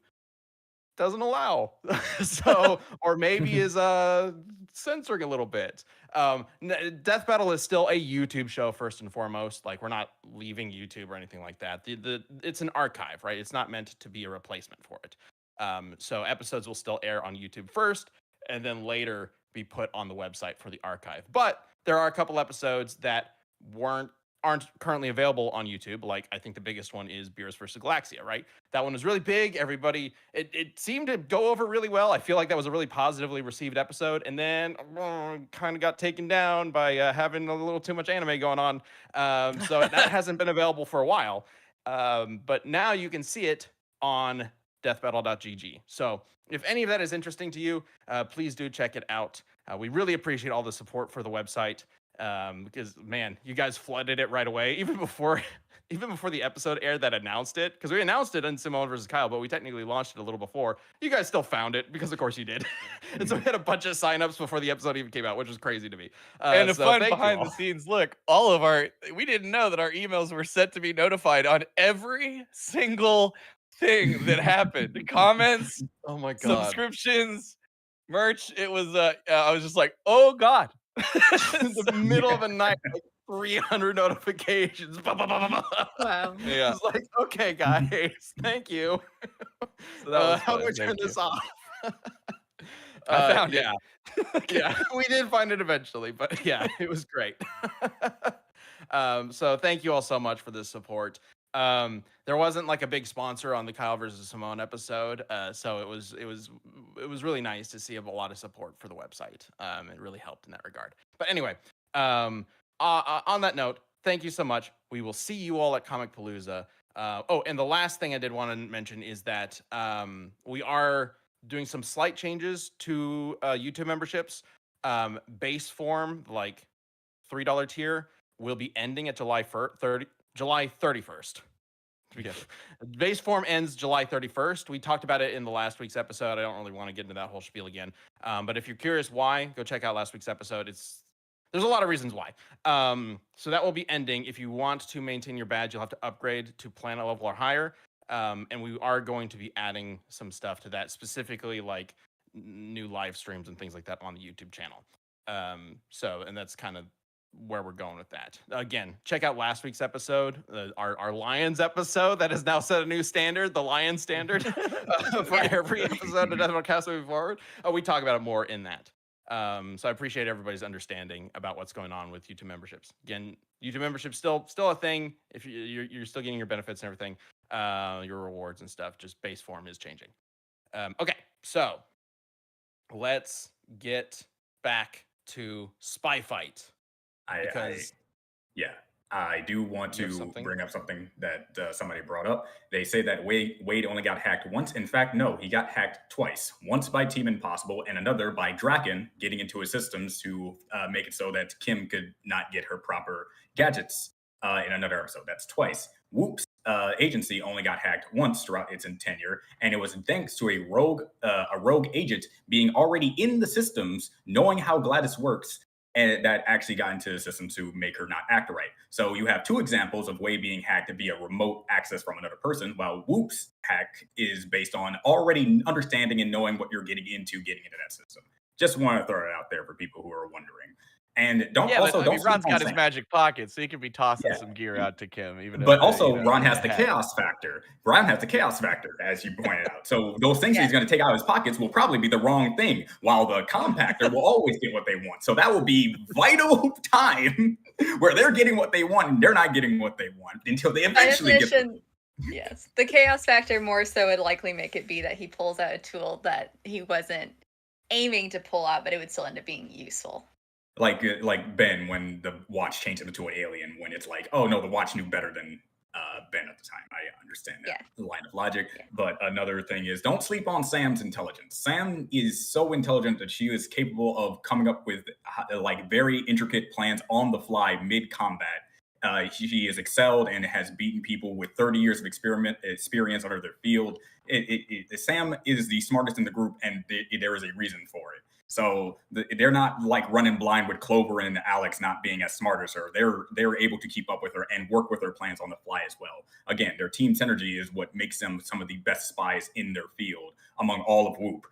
doesn't allow. So, or maybe is censoring a little bit. Death Battle is still a YouTube show first and foremost. Like, we're not leaving YouTube or anything like that. It's an archive, right? It's not meant to be a replacement for it. So episodes will still air on YouTube first, and then later be put on the website for the archive. But there are a couple episodes that aren't currently available on YouTube. Like, I think the biggest one is Beers vs. Galaxia, right? That one was really big. Everybody, it seemed to go over really well. I feel like that was a really positively received episode. And then kind of got taken down by having a little too much anime going on. So that hasn't been available for a while. But now you can see it on deathbattle.gg. So if any of that is interesting to you, please do check it out. We really appreciate all the support for the website. Because, man, you guys flooded it right away, even before the episode aired that announced it, because we announced it in Simone versus Kyle, but we technically launched it a little before. You guys still found it, because of course you did. And so we had a bunch of signups before the episode even came out, which was crazy to me. And a so fun thank you behind all. the scenes look, we didn't know that our emails were set to be notified on every single thing that happened. Comments, Oh my god. subscriptions, merch. It was I was just like, oh God. In the middle of the night, like 300 notifications. Bah, bah, bah, bah, bah. Wow. Yeah. It's like, okay, guys, thank you. So that was how do fun. I turn Thank this you. off? I found yeah. it. Yeah, we did find it eventually, but yeah, it was great. So thank you all so much for the support. There wasn't like a big sponsor on the Kyle versus Simone episode, so it was really nice to see a lot of support for the website. It really helped in that regard. But anyway, on that note, thank you so much. We will see you all at Comicpalooza. And the last thing I did want to mention is that we are doing some slight changes to YouTube memberships. Base form, like $3 tier, will be ending at July 31st. Base form ends July 31st. We talked about it in the last week's episode. I don't really want to get into that whole spiel again. But if you're curious why, go check out last week's episode. There's a lot of reasons why. So that will be ending. If you want to maintain your badge, you'll have to upgrade to planet level or higher. And we are going to be adding some stuff to that, specifically like new live streams and things like that on the YouTube channel. And that's kind of where we're going with that. Again, check out last week's episode, our Lions episode that has now set a new standard, the Lion standard for every episode of Deathcast moving forward. We talk about it more in that. So I appreciate everybody's understanding about what's going on with YouTube memberships. Again, YouTube membership's still a thing. If you're still getting your benefits and everything, your rewards and stuff, just base form is changing. Okay, so let's get back to Spy Fight. I do want to bring up something that somebody brought up. They say that Wade only got hacked once. In fact, no, he got hacked twice. Once by Team Impossible and another by Draken getting into his systems to make it so that Kim could not get her proper gadgets in another episode. That's twice. Whoop's agency only got hacked once throughout its tenure, and it was thanks to a rogue agent being already in the systems, knowing how Gladys works, and that actually got into the system to make her not act right. So you have two examples of Wade being hacked via remote access from another person, while Whoop's hack is based on already understanding and knowing what you're getting into that system. Just want to throw it out there for people who are wondering. And Ron's got his magic pocket, so he could be tossing some gear out to Kim. Ron has the chaos factor. Ron has the chaos factor, as you pointed out. So those things that he's going to take out of his pockets will probably be the wrong thing, while the compactor will always get what they want. So that will be vital time where they're getting what they want and they're not getting what they want until they eventually get it. Yes, the chaos factor more so would likely make it be that he pulls out a tool that he wasn't aiming to pull out, but it would still end up being useful. Like Ben, when the watch changed him into an alien, when it's like, oh no, the watch knew better than Ben at the time. I understand that line of logic. Yeah. But another thing is, don't sleep on Sam's intelligence. Sam is so intelligent that she is capable of coming up with very intricate plans on the fly mid-combat. She is excelled and has beaten people with 30 years of experience under their field. Sam is the smartest in the group, and there is a reason for it. So they're not like running blind with Clover and Alex not being as smart as her. They're able to keep up with her and work with her plans on the fly as well. Again, their team synergy is what makes them some of the best spies in their field among all of Whoop.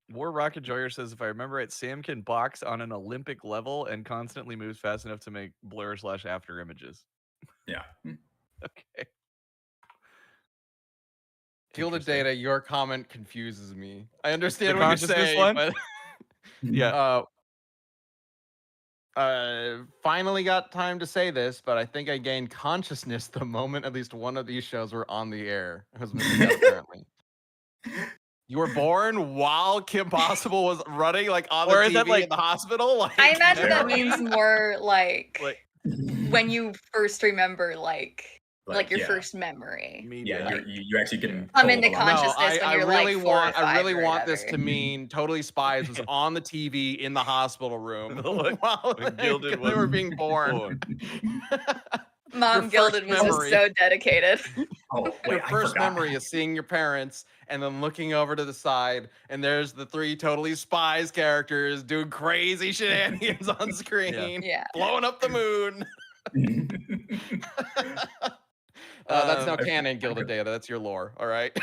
War Rocket Joyer says, if I remember right, Sam can box on an Olympic level and constantly moves fast enough to make blur/after images. Yeah. Okay. Gilded Data, your comment confuses me. I understand what you're saying, but finally got time to say this, but I think I gained consciousness the moment at least one of these shows were on the air. It was missing out, apparently. You were born while Kim Possible was running on the TV in the hospital? I imagine that means more like when you first remember your first memory. You actually can come into consciousness when you're I really want whatever. this to mean Totally Spies was on the TV in the hospital room while they were being born. Mom Gilded was just so dedicated. Your first memory is seeing your parents and then looking over to the side, and there's the three Totally Spies characters doing crazy shenanigans on screen, blowing up the moon. That's now canon, Gilded Data. That's your lore. All right.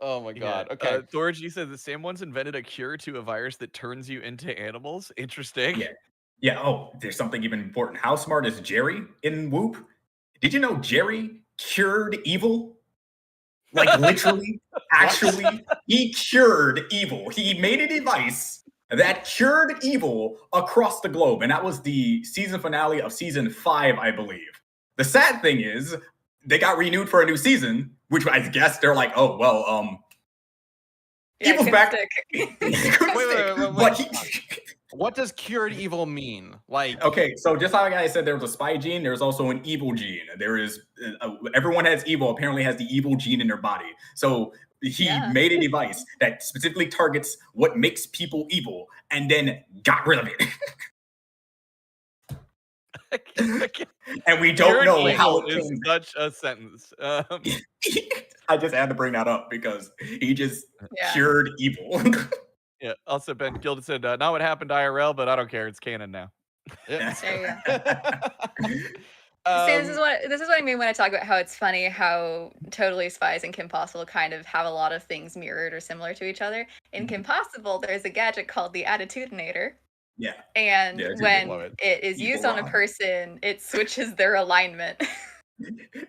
Oh my god. Okay. Thorgy said the Sam once invented a cure to a virus that turns you into animals. Interesting. Yeah. Oh, there's something even important. How smart is Jerry in Whoop? Did you know Jerry cured evil? Literally, actually, he cured evil. He made a device that cured evil across the globe. And that was the season finale of season 5, I believe. The sad thing is they got renewed for a new season, which I guess they're like, oh, well, evil's back. Wait. What does cured evil mean? Okay, so just like I said, there was a spy gene. There's also an evil gene. There is everyone has evil. Apparently, has the evil gene in their body. So he made a device that specifically targets what makes people evil, and then got rid of it. And we don't Pure know how evil it is came. such a sentence. I just had to bring that up because he just Yeah. cured evil. Yeah. Also, Ben Gilden said, "Not what happened to IRL, but I don't care. It's canon now." Yep. There you go. See, this is what I mean when I talk about how it's funny how Totally Spies and Kim Possible kind of have a lot of things mirrored or similar to each other. In Kim Possible, there's a gadget called the Attitudinator. Yeah. And Yeah, I do when love it. it is Evil used on a Ron. person, it switches their alignment.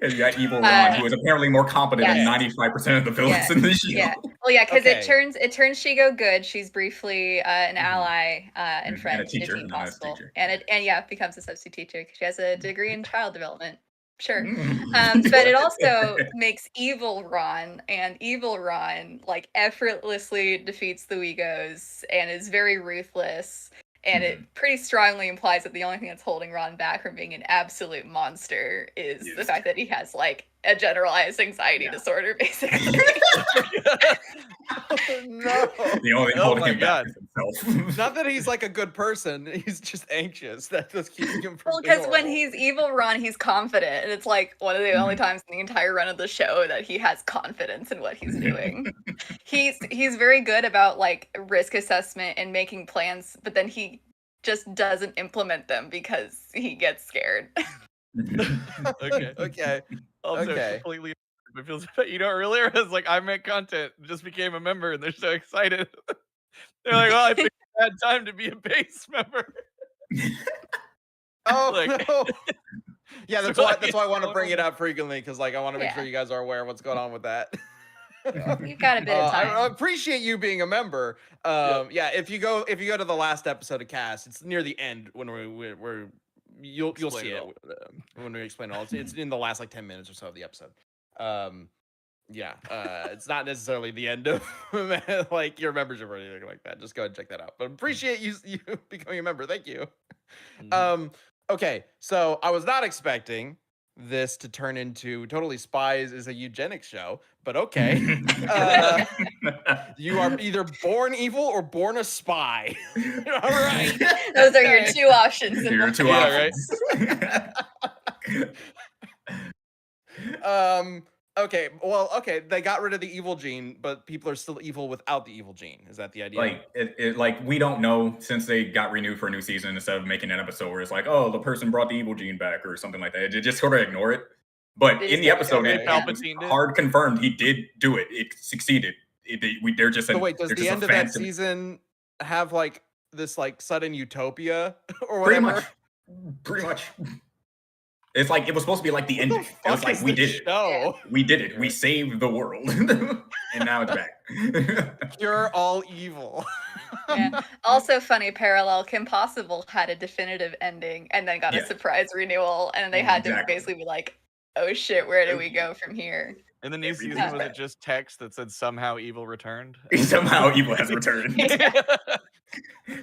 And you got Evil Ron, who is apparently more competent yes. than 95% of the villains in this show. Yeah. Well, yeah, because Okay. it turns Shigo good. She's briefly an ally and And friend a teacher, in Team and a nice Possible, teacher. and becomes a substitute teacher. She has a degree in child development. Sure. Mm. But it also makes Evil Ron, and Evil Ron like effortlessly defeats the Wegos and is very ruthless. And it pretty strongly implies that the only thing that's holding Ron back from being an absolute monster is the Yes. fact that he has like a generalized anxiety disorder, basically. No. The only thing Oh holding my him back God. is himself. Not that he's like a good person. He's just anxious. That's what's keeping him from Well, being because when horrible. he's Evil Ron, he's confident, and it's like one of the only times in the entire run of the show that he has confidence in what he's doing. He's very good about like risk assessment and making plans, but then he just doesn't implement them because he gets scared. Okay. Okay. Also, Okay. completely. It feels earlier I was like, I make content, just became a member, and they're so excited. They're like, "Well, I picked a bad time to be a base member." Oh Like- no. Yeah, So, that's why I want to bring it going up frequently, because like I want to make sure Yeah. you guys are aware of what's going on with that. You've got a bit of time. I appreciate you being a member. Yeah, if you go to the last episode of Cast, it's near the end when we're you'll Explain see it it all. when we explain it all. It's in the last like 10 minutes or so of the episode. It's not necessarily the end of like your membership or anything like that. Just go ahead and check that out. But appreciate you becoming a member. Thank you. Okay, so I was not expecting this to turn into Totally Spies is a eugenics show, but okay. You are either born evil or born a spy. All right. Those are your two options. in Your life. two Yeah, options. Okay. Well, okay. They got rid of the evil gene, but people are still evil without the evil gene. Is that the idea? Like like we don't know, since they got renewed for a new season, instead of making an episode where it's like, oh, the person brought the evil gene back or something like that. They just sort of ignore it. But They in just the don't episode, do it, it yeah. was Palpatine did? hard confirmed he did do it. It succeeded. They're just So wait, does they're the just a end of that fancy- season have like this like sudden utopia or Pretty whatever? much. Pretty much. It's like it was supposed to be like the What the ending. It was fuck like is we this did it. show? We did it. We saved the world. And now it's back. You're all evil. Yeah. Also funny parallel, Kim Possible had a definitive ending and then got Yeah. a surprise renewal, and they had to Exactly. basally be like, oh shit, where do we go from here? In the new Everything's season, was bad. it just text that said somehow evil returned? Somehow evil has returned.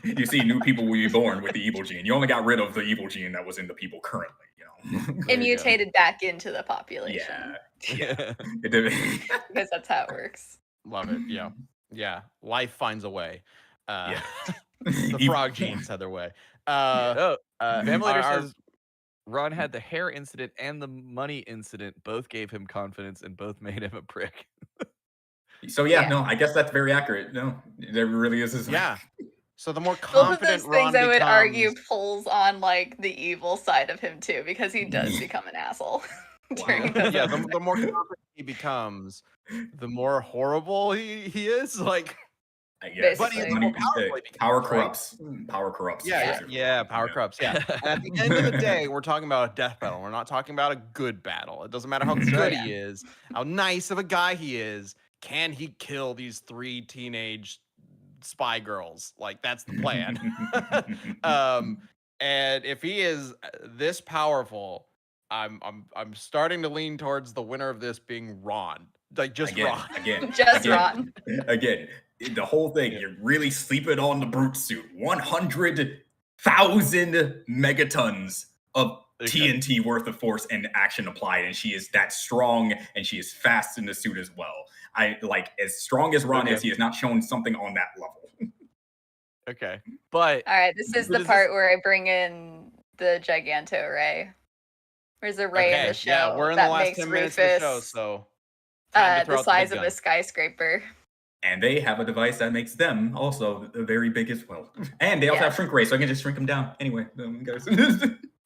You see, new people will be born with the evil gene. You only got rid of the evil gene that was in the people currently, you know. It There you go. mutated back into the population. Yeah. It did. Because that's how it works. Love it. Yeah. Yeah. Life finds a way. Yeah. The Evil. frog genes had their way. Oh, Family Leader our- says Ron had the hair incident and the money incident. Both gave him confidence and both made him a prick. So yeah, Yeah. no, I guess that's very accurate. No, there really is. Yeah. So the more Both of confident those things Ron I would becomes, argue pulls on like the evil side of him too, because he does become an asshole during those yeah, episodes. the more confident he becomes, the more horrible he is. Like, I guess. but he's Basically. more powerful. Power right? corrupts. Power corrupts. Yeah, basically. power corrupts. Yeah. And at the end of the day, we're talking about a death battle. We're not talking about a good battle. It doesn't matter how good right. he is, how nice of a guy he is. Can he kill these 3 teenage spy girls? Like, that's the plan. And if he is this powerful, I'm starting to lean towards the winner of this being Ron. Like, just again, Ron. again, Just again, Ron. Again, the whole thing, you're really sleeping on the brute suit. 100,000 megatons of Okay. TNT worth of force and action applied, and she is that strong, and she is fast in the suit as well. I like, as strong as Ron Okay. is, he has not shown something on that level. Okay, but All right, this is But the is part where I bring in the Giganto Ray. There's a ray in the show yeah, we're in the that last makes 10 minutes of the show, Rufus so time to throw the out the big size of a guns. skyscraper. And they have a device that makes them also very big as well. And they also Yeah. have shrink ray, so I can just shrink them down. Anyway, guys.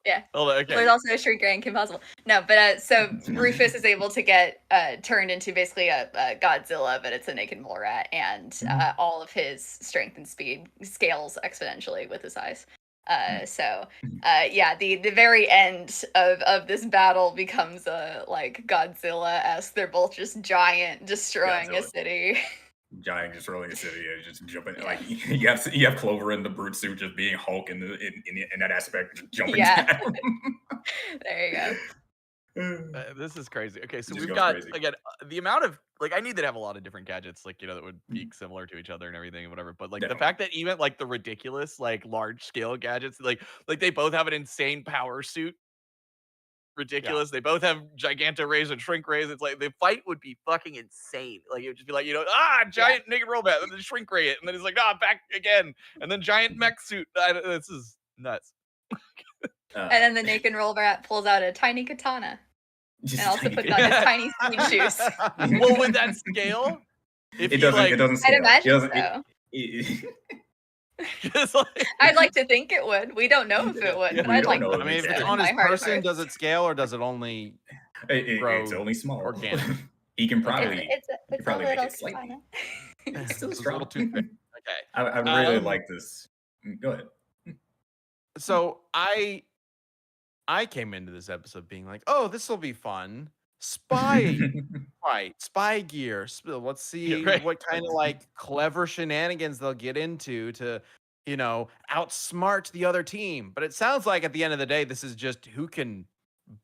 Yeah. Hold on, okay. There's also a shrink ray in Kim Possible. No, but so Rufus is able to get turned into basically a Godzilla, but it's a naked mole rat, and all of his strength and speed scales exponentially with his size. The very end of this battle becomes a like Godzilla-esque. They're both just giant, destroying a Godzilla. city. Giant just rolling a city, just jumping. Yeah. Like you have Clover in the brute suit, just being Hulk in that aspect, just jumping Yeah. down. There you go. This is crazy. Okay, so Just we've goes got crazy. again the amount of like I need to have a lot of different gadgets, like that would be similar to each other and everything and whatever. But like the Definitely. fact that even like the ridiculous like large scale gadgets, like they both have an insane power suit. Ridiculous. They both have Giganto rays and Shrink rays. It's like the fight would be fucking insane. Like it would just be like, giant naked robot, and then Shrink ray it, and then he's like, back again, and then giant mech suit. This is nuts. And then the naked robot pulls out a tiny katana Just and also tiny puts bit. on his tiny speed shoes. Well, would that scale? If It you, doesn't. It doesn't. I'd Scale. imagine It doesn't, so. just like, I'd like to think it would. We don't know if it would, Yeah, but we I'd don't like know to if I mean, if think it's so. on In his my heart of person, hearts. does it scale or does it only it's grow only small. organic? He can probably. It's you a probably make little it slightly. katana. It's still It's a strong. little too big. Okay. I really Um, like this. Go ahead. So I came into this episode being like, oh, this will be fun. Spy gear. Let's see right. what kind of like clever shenanigans they'll get into to, outsmart the other team. But it sounds like at the end of the day, this is just who can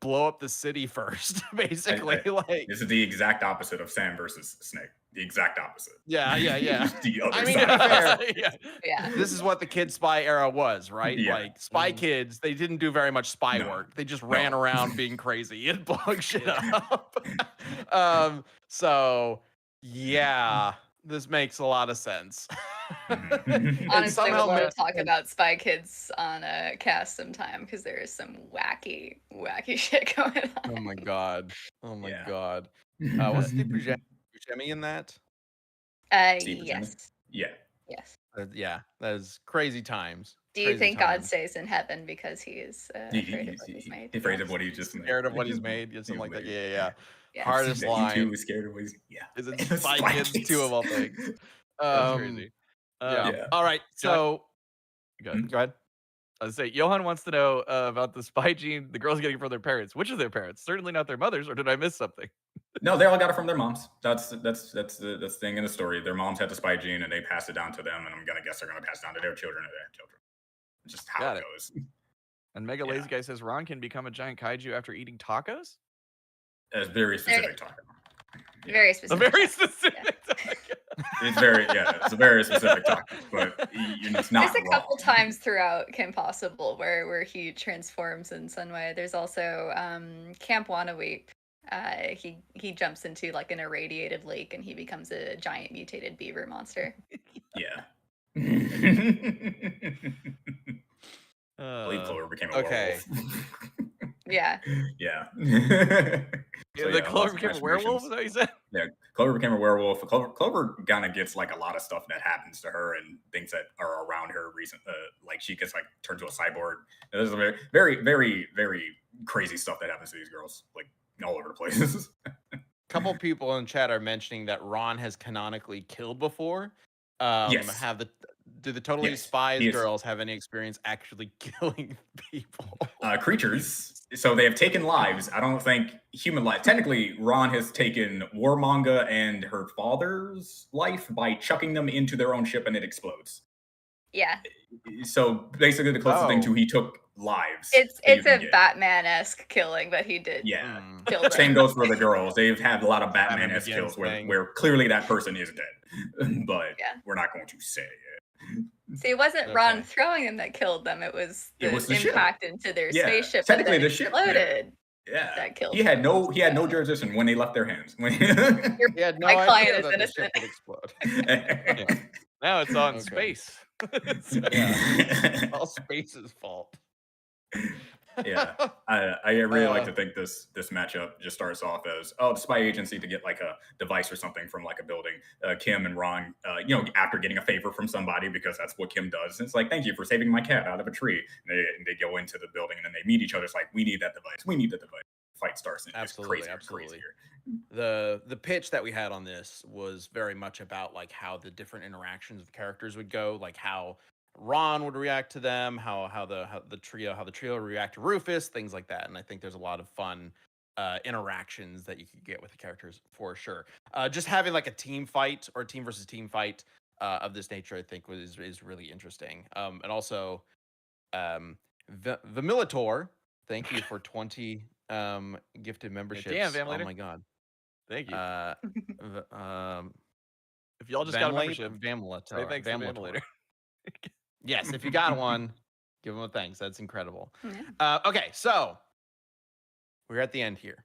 blow up the city first, basically. Like, This is the exact opposite of Sam versus Snake. The exact opposite. yeah. The other I mean, side. to be fair, yeah. Yeah. this is what the Kid Spy era was, right? Yeah. Like Spy Kids, they didn't do very much spy No. work. They just No. ran around being crazy and blowing shit up. So yeah, this makes a lot of sense. And Honestly, somehow we'll makes talk sense. about Spy Kids on a cast sometime because there is some wacky shit going on. Oh my god. Oh my Yeah. god. What's Steve Buscemi in that? Steve Buscemi? Yes. Yeah. Yes. Yeah, that is crazy times. Do you Crazy think God times. stays in heaven because he is afraid of what he's made? Afraid Yes. of what he just made. Scared of what he's made, something like that. Yeah. Yes. Hardest That line. You too was scared of what he's. Yeah. Is it It's Spy Spy Kids Kids. 2 of all things? That's crazy. Yeah. All right. So Go ahead. go ahead. I was say Johan wants to know about the spy gene the girls getting from their parents. Which of their parents? Certainly not their mothers, or did I miss something? No, they all got it from their moms. That's the thing in the story. Their moms had the spy gene, and they passed it down to them. And I'm gonna guess they're gonna pass it down to their children and their children. It's just how Got it it. goes. And Mega Lazy Guy says Ron can become a giant kaiju after eating tacos. It's very specific talk. Very A specific. very taco. specific. taco. It's very it's a very specific topic, but it's not. There's a couple wrong. times throughout Kim Possible where he transforms in some way. There's also Camp Wannaweep. He jumps into like an irradiated lake and he becomes a giant mutated beaver monster. Yeah. I believe Clover became a okay. werewolf. Yeah. Yeah. Yeah, So, the yeah, Clover lots of became a werewolf. Is transformations. that what you said? Yeah, Clover became a werewolf. Clover kind of gets like a lot of stuff that happens to her and things that are around her. Like she gets like turned to a cyborg. And there's a very, very, very, very crazy stuff that happens to these girls, like all over the place. Couple people in chat are mentioning that Ron has canonically killed before. Yes. Do the Totally Yes, Spies he is. girls have any experience actually killing people? Creatures. So they have taken lives. I don't think human life. Technically, Ron has taken Warmongers and her father's life by chucking them into their own ship and it explodes. Yeah. So basically, the closest thing Oh. to he took lives. It's that you a can get. Batman-esque killing that he did. Yeah. Hmm. Kill them. Same goes for the girls. They've had a lot of Batman Batman-esque Begins kills where, thing. where clearly that person is dead. But Yeah. we're not going to say it. See, it wasn't Ron Okay. throwing them that killed them. It was the, It was the ship. impact into their Yeah, spaceship that technically then the ship, yeah. exploded. Yeah. That killed He had them. no jurisdiction when they left their hands. Your, He had no my client idea is that the ship innocent. would explode. Now it's on Okay. space. Yeah. All Space's fault. Yeah, I really like to think this matchup just starts off as, oh, the spy agency to get like a device or something from like a building. Kim and Ron, after getting a favor from somebody, because that's what Kim does. It's like, thank you for saving my cat out of a tree. And they go into the building and then they meet each other. It's like, we need that device. We need the device. Fight starts and it's Absolutely, crazier and absolutely. crazier. The pitch that we had on this was very much about like how the different interactions of characters would go, like how Ron would react to them, how the trio react to Rufus, things like that. And I think there's a lot of fun interactions that you could get with the characters for sure. Just having like a team fight or team versus team fight of this nature, I think is really interesting. And also, the Militor, thank you for 20 gifted memberships. damn, Van Oh Later. my god. Thank you. If y'all just got a membership, say Vamlator. thanks to Vamlator. Yes, if you got one, give them a thanks. That's incredible. Yeah. Okay, so we're at the end here.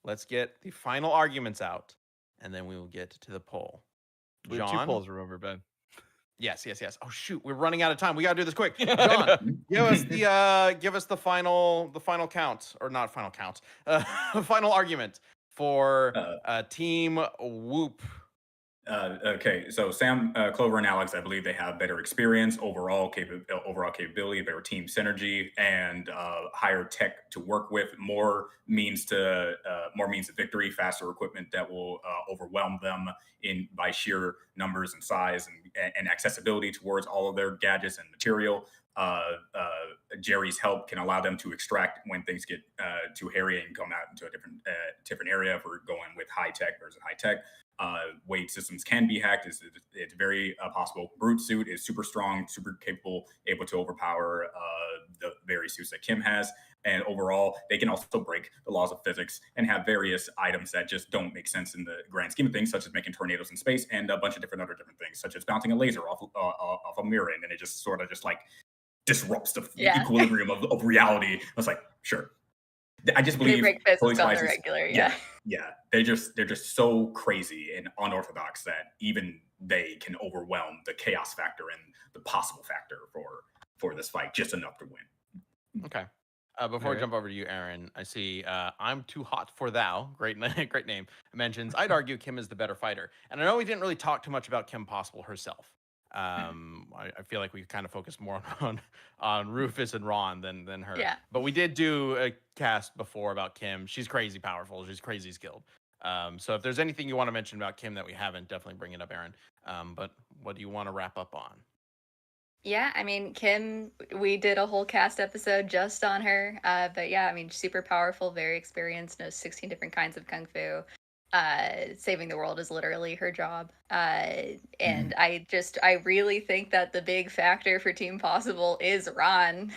Let's get the final arguments out, and then we will get to the poll. We have 2 polls, remember, Ben. Yes. Oh shoot, we're running out of time. We gotta do this quick. I John, give us the final count, or not final count, final argument for Team Whoop. Okay, so Sam, Clover, and Alex, I believe they have better experience, overall capability, better team synergy, and higher tech to work with, more means of victory, faster equipment that will overwhelm them by sheer numbers and size and accessibility towards all of their gadgets and material. Jerry's help can allow them to extract when things get too hairy and come out into a different area. If we're going with high tech versus high tech. Weight systems can be hacked. It's very possible. Brute suit is super strong, super capable, able to overpower the various suits that Kim has. And overall, they can also break the laws of physics and have various items that just don't make sense in the grand scheme of things, such as making tornadoes in space and a bunch of different things, such as bouncing a laser off a mirror, and then it just sort of just like disrupts the equilibrium of reality. I was like, sure. I just believe they break physics on the Spies regular. Yeah, they're just so crazy and unorthodox that even they can overwhelm the chaos factor and the possible factor for this fight just enough to win. Okay. Before I jump over to you, Aaron, I see I'm Too Hot for Thou. Great name. Mentions, I'd argue Kim is the better fighter. And I know we didn't really talk too much about Kim Possible herself. I feel like we kind of focused more on Rufus and Ron than her. Yeah. But we did do a cast before about Kim. She's crazy powerful. She's crazy skilled. So if there's anything you want to mention about Kim that we haven't, definitely bring it up, Aaron. But what do you want to wrap up on? Yeah, I mean, Kim, we did a whole cast episode just on her. But yeah, I mean, super powerful, very experienced, knows 16 different kinds of kung fu. Saving the world is literally her job. And I really think that the big factor for Team Possible is Ron.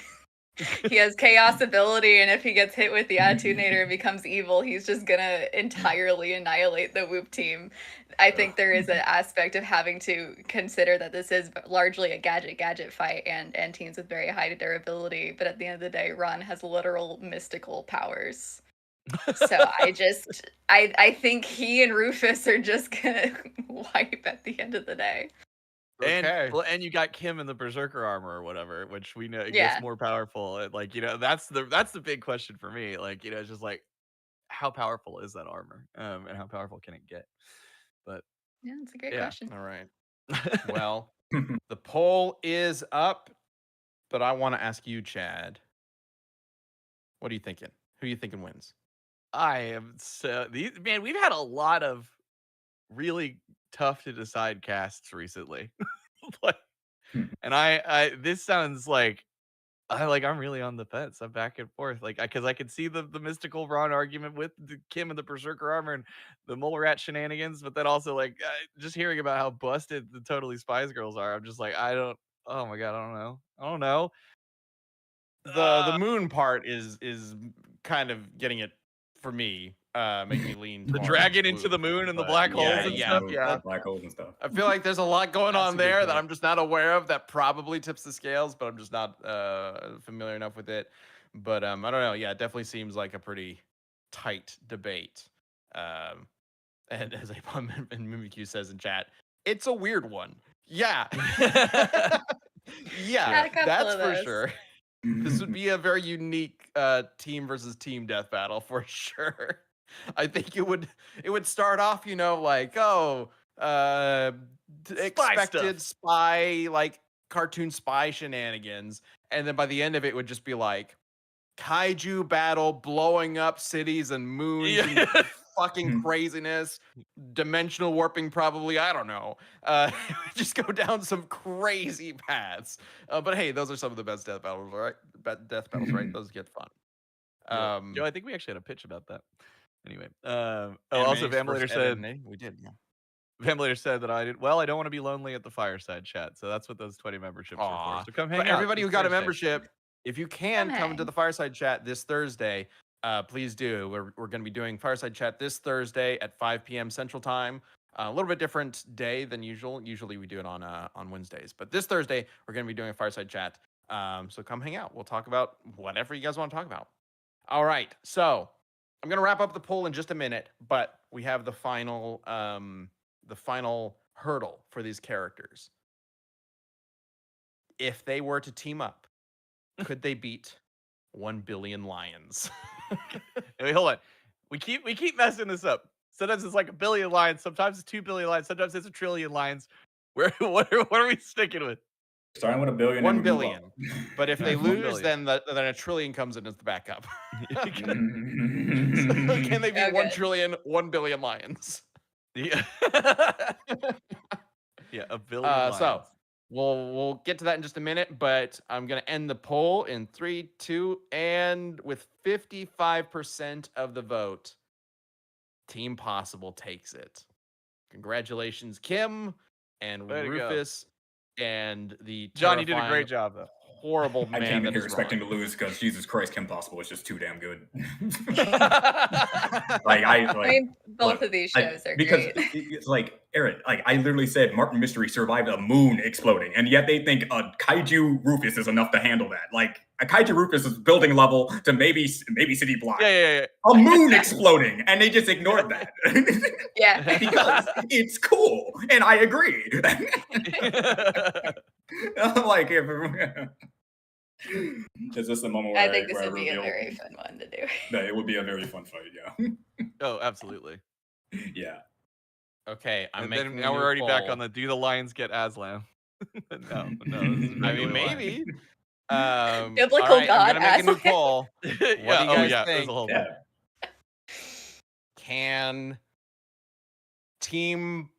He has chaos ability, and if he gets hit with the Attitudenator and becomes evil, he's just gonna entirely annihilate the Whoop team. I think there is an aspect of having to consider that this is largely a gadget fight and teams with very high durability, but at the end of the day, Ron has literal mystical powers. So I think he and Rufus are just gonna wipe at the end of the day. Okay. And you got Kim in the Berserker armor or whatever, which we know it gets more powerful. And, like, that's the big question for me. Like, it's just like, how powerful is that armor? And how powerful can it get? But yeah, it's a great question. All right. Well, the poll is up, but I want to ask you, Chad. What are you thinking? Who are you thinking wins? I am man, we've had a lot of really tough to decide casts recently. And I this sounds like I'm really on the fence. I'm back and forth, like, because I could see the mystical Ron argument with the Kim and the Berserker armor and the mole rat shenanigans, but then also like just hearing about how busted the Totally Spies girls are, I'm just like, oh my god, I don't know. The moon part is kind of getting it for me, making me lean The towards dragon into Whoop, the moon and the but black holes and stuff. Yeah. Black holes and stuff. I feel like there's a lot going That's on a good there that point. I'm just not aware of that probably tips the scales, but I'm just not familiar enough with it. But I don't know. Yeah, it definitely seems like a pretty tight debate. And as and Mimikyu says in chat, it's a weird one. Yeah. Had a couple That's of for those. sure. This would be a very unique team versus team death battle for sure. I think it would start off, like, expected stuff. spy, like cartoon spy shenanigans, and then by the end of it would just be like kaiju battle, blowing up cities and moons and fucking craziness, dimensional warping probably, I don't know. Just go down some crazy paths. But hey, those are some of the best death battles, right? Those get fun. Joe, I think we actually had a pitch about that. Anyway, also Animaniacs Vamlater versus said Ed, we did. Yeah. Vamlater said that I don't want to be lonely at the Fireside chat. So that's what those 20 memberships are for. So come hang But out. everybody this who got a Thursday. membership, if you can come to hang. the Fireside chat this Thursday, please do. We're going to be doing Fireside chat this Thursday at 5 p.m. Central Time. A little bit different day than usual. Usually we do it on Wednesdays, but this Thursday we're going to be doing a Fireside chat. So come hang out. We'll talk about whatever you guys want to talk about. All right. So I'm going to wrap up the poll in just a minute, but we have the final hurdle for these characters. If they were to team up, could they beat 1 billion lions? Wait, hold on. We keep messing this up. Sometimes it's like 1 billion lions. Sometimes it's 2 billion lions. Sometimes it's 1 trillion lions. What are we sticking with? Starting with 1 billion. 1 billion. But if they Nice, 1 lose, billion. then 1 trillion comes in as the backup. So Can can they beat Oh, 1 good. trillion, 1 billion lions? Yeah. Yeah, 1 billion lions. So we'll get to that in just a minute, but I'm gonna end the poll in 3, 2, and with 55% of the vote, Team Possible takes it. Congratulations, Kim and Way to go. Rufus and the John, you did a terrifying, great job though. horrible I man came in that here is expecting Ron. to lose because Jesus Christ, Kim Possible is just too damn good. I mean, both look, of these shows are because great. it's like Aaron, like I literally said, Martin Mystery survived a moon exploding, and yet they think a kaiju Rufus is enough to handle that. Like a kaiju Rufus is building level to maybe city block. Yeah. A moon exploding, and they just ignored that. Yeah. Because it's cool, and I agree. Like, is this the moment where I think this where would be a reveal- very fun one to do. No, it would be a very fun fight. Yeah, Oh, absolutely. yeah. Okay, I'm And making then a now new we're already back poll. on the do the lions get Aslan? No, this is I regular mean, lion. maybe. Biblical all right, god I'm gonna make a new Aslan. poll. Yeah, do you guys there's think? a whole Yeah. Can Team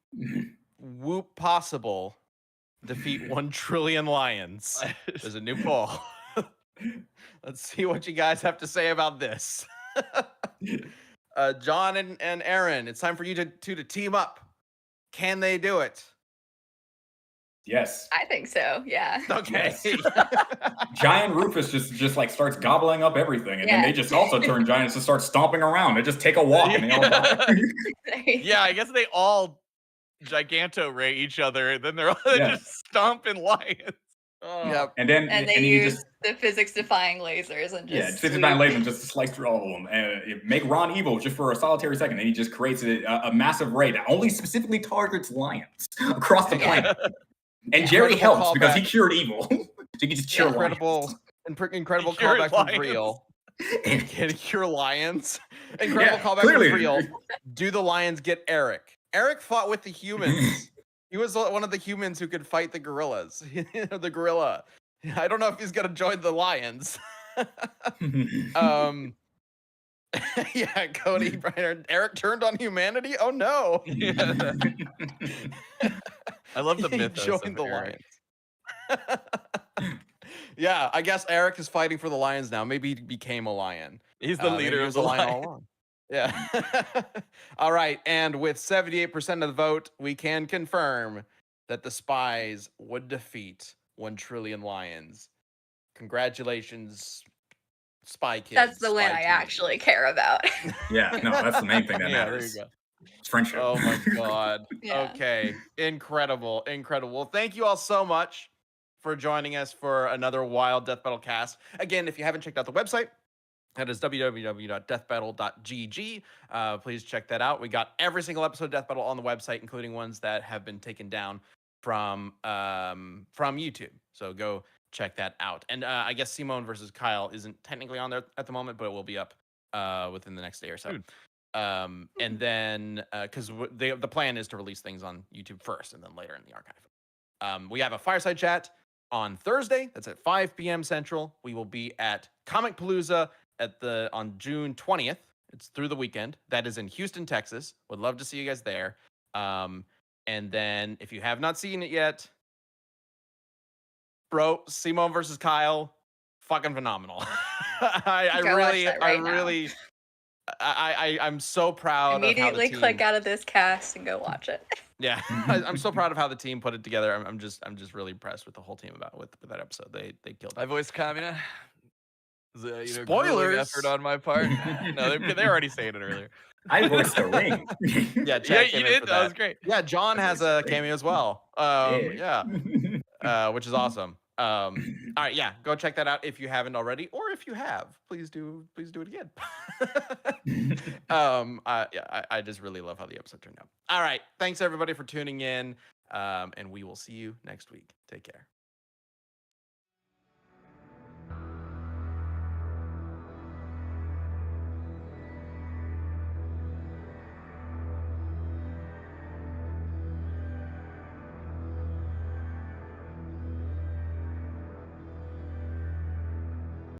Whoop Possible defeat 1 trillion lions? There's a new poll. Let's see what you guys have to say about this. John and Aaron, it's time for you to team up. Can they do it? Yes. I think so. Yeah. Okay. Giant Rufus just like starts gobbling up everything, and then they just also turn giants to start stomping around. They just take a walk, and they all die. Yeah, I guess they all giganto ray each other, and then they're all Yeah. just stomping lions. Oh. Yep. And then And they you use just the physics-defying lasers and just 59 lasers just to slice through all of them and make Ron evil just for a solitary second. And he just creates a massive ray that only specifically targets lions across the planet. And Jerry Incredible helps because he callback. cured evil. So he can just cure Incredible He cured callback from lions. Real. lions. Can cure lions? Incredible Yeah, callback clearly. from Real. Do the lions get Eric? Eric fought with the humans. He was one of the humans who could fight the gorillas. The gorilla. I don't know if he's gonna join the lions. Yeah, Cody, Brian, Eric turned on humanity. Oh no! I love the He mythos joined of the Eric. lions. Yeah, I guess Eric is fighting for the lions now. Maybe he became a lion. He's the Maybe leader he of was the a lion all lions. along. Yeah. All right, and with 78% of the vote, we can confirm that the Spies would defeat 1 trillion lions. Congratulations, Spy Kids. That's the win Spy I Team. actually care about. Yeah, no, that's the main thing that Yeah, there matters. you go. It's friendship. Oh my god. Yeah. Okay. Incredible. Well, thank you all so much for joining us for another Wild Death Battle cast. Again, if you haven't checked out the website, that is www.deathbattle.gg. Please check that out. We got every single episode of Death Battle on the website, including ones that have been taken down from YouTube. So go check that out. And I guess Simone versus Kyle isn't technically on there at the moment, but it will be up within the next day or so. Dude. And then because the plan is to release things on YouTube first and then later in the archive. We have a Fireside chat on Thursday. That's at 5 p.m. Central. We will be at Comicpalooza on June 20th. It's through the weekend. That is in Houston, Texas. Would love to see you guys there. And then if you have not seen it yet, bro, Simone versus Kyle, fucking phenomenal. I'm so proud. Immediately click out of this cast and go watch it. Yeah, I'm so proud of how the team put it together. I'm just really impressed with the whole team with that episode. They killed it. I voiced Kamina. Spoilers effort on my part. No, they're already saying it earlier. I voiced the ring. Yeah, you did. That was great. Yeah, John has a cameo as well. Which is awesome. All right, yeah, go check that out if you haven't already, or if you have, please do it again. I just really love how the episode turned out. All right, thanks everybody for tuning in, and we will see you next week. Take care.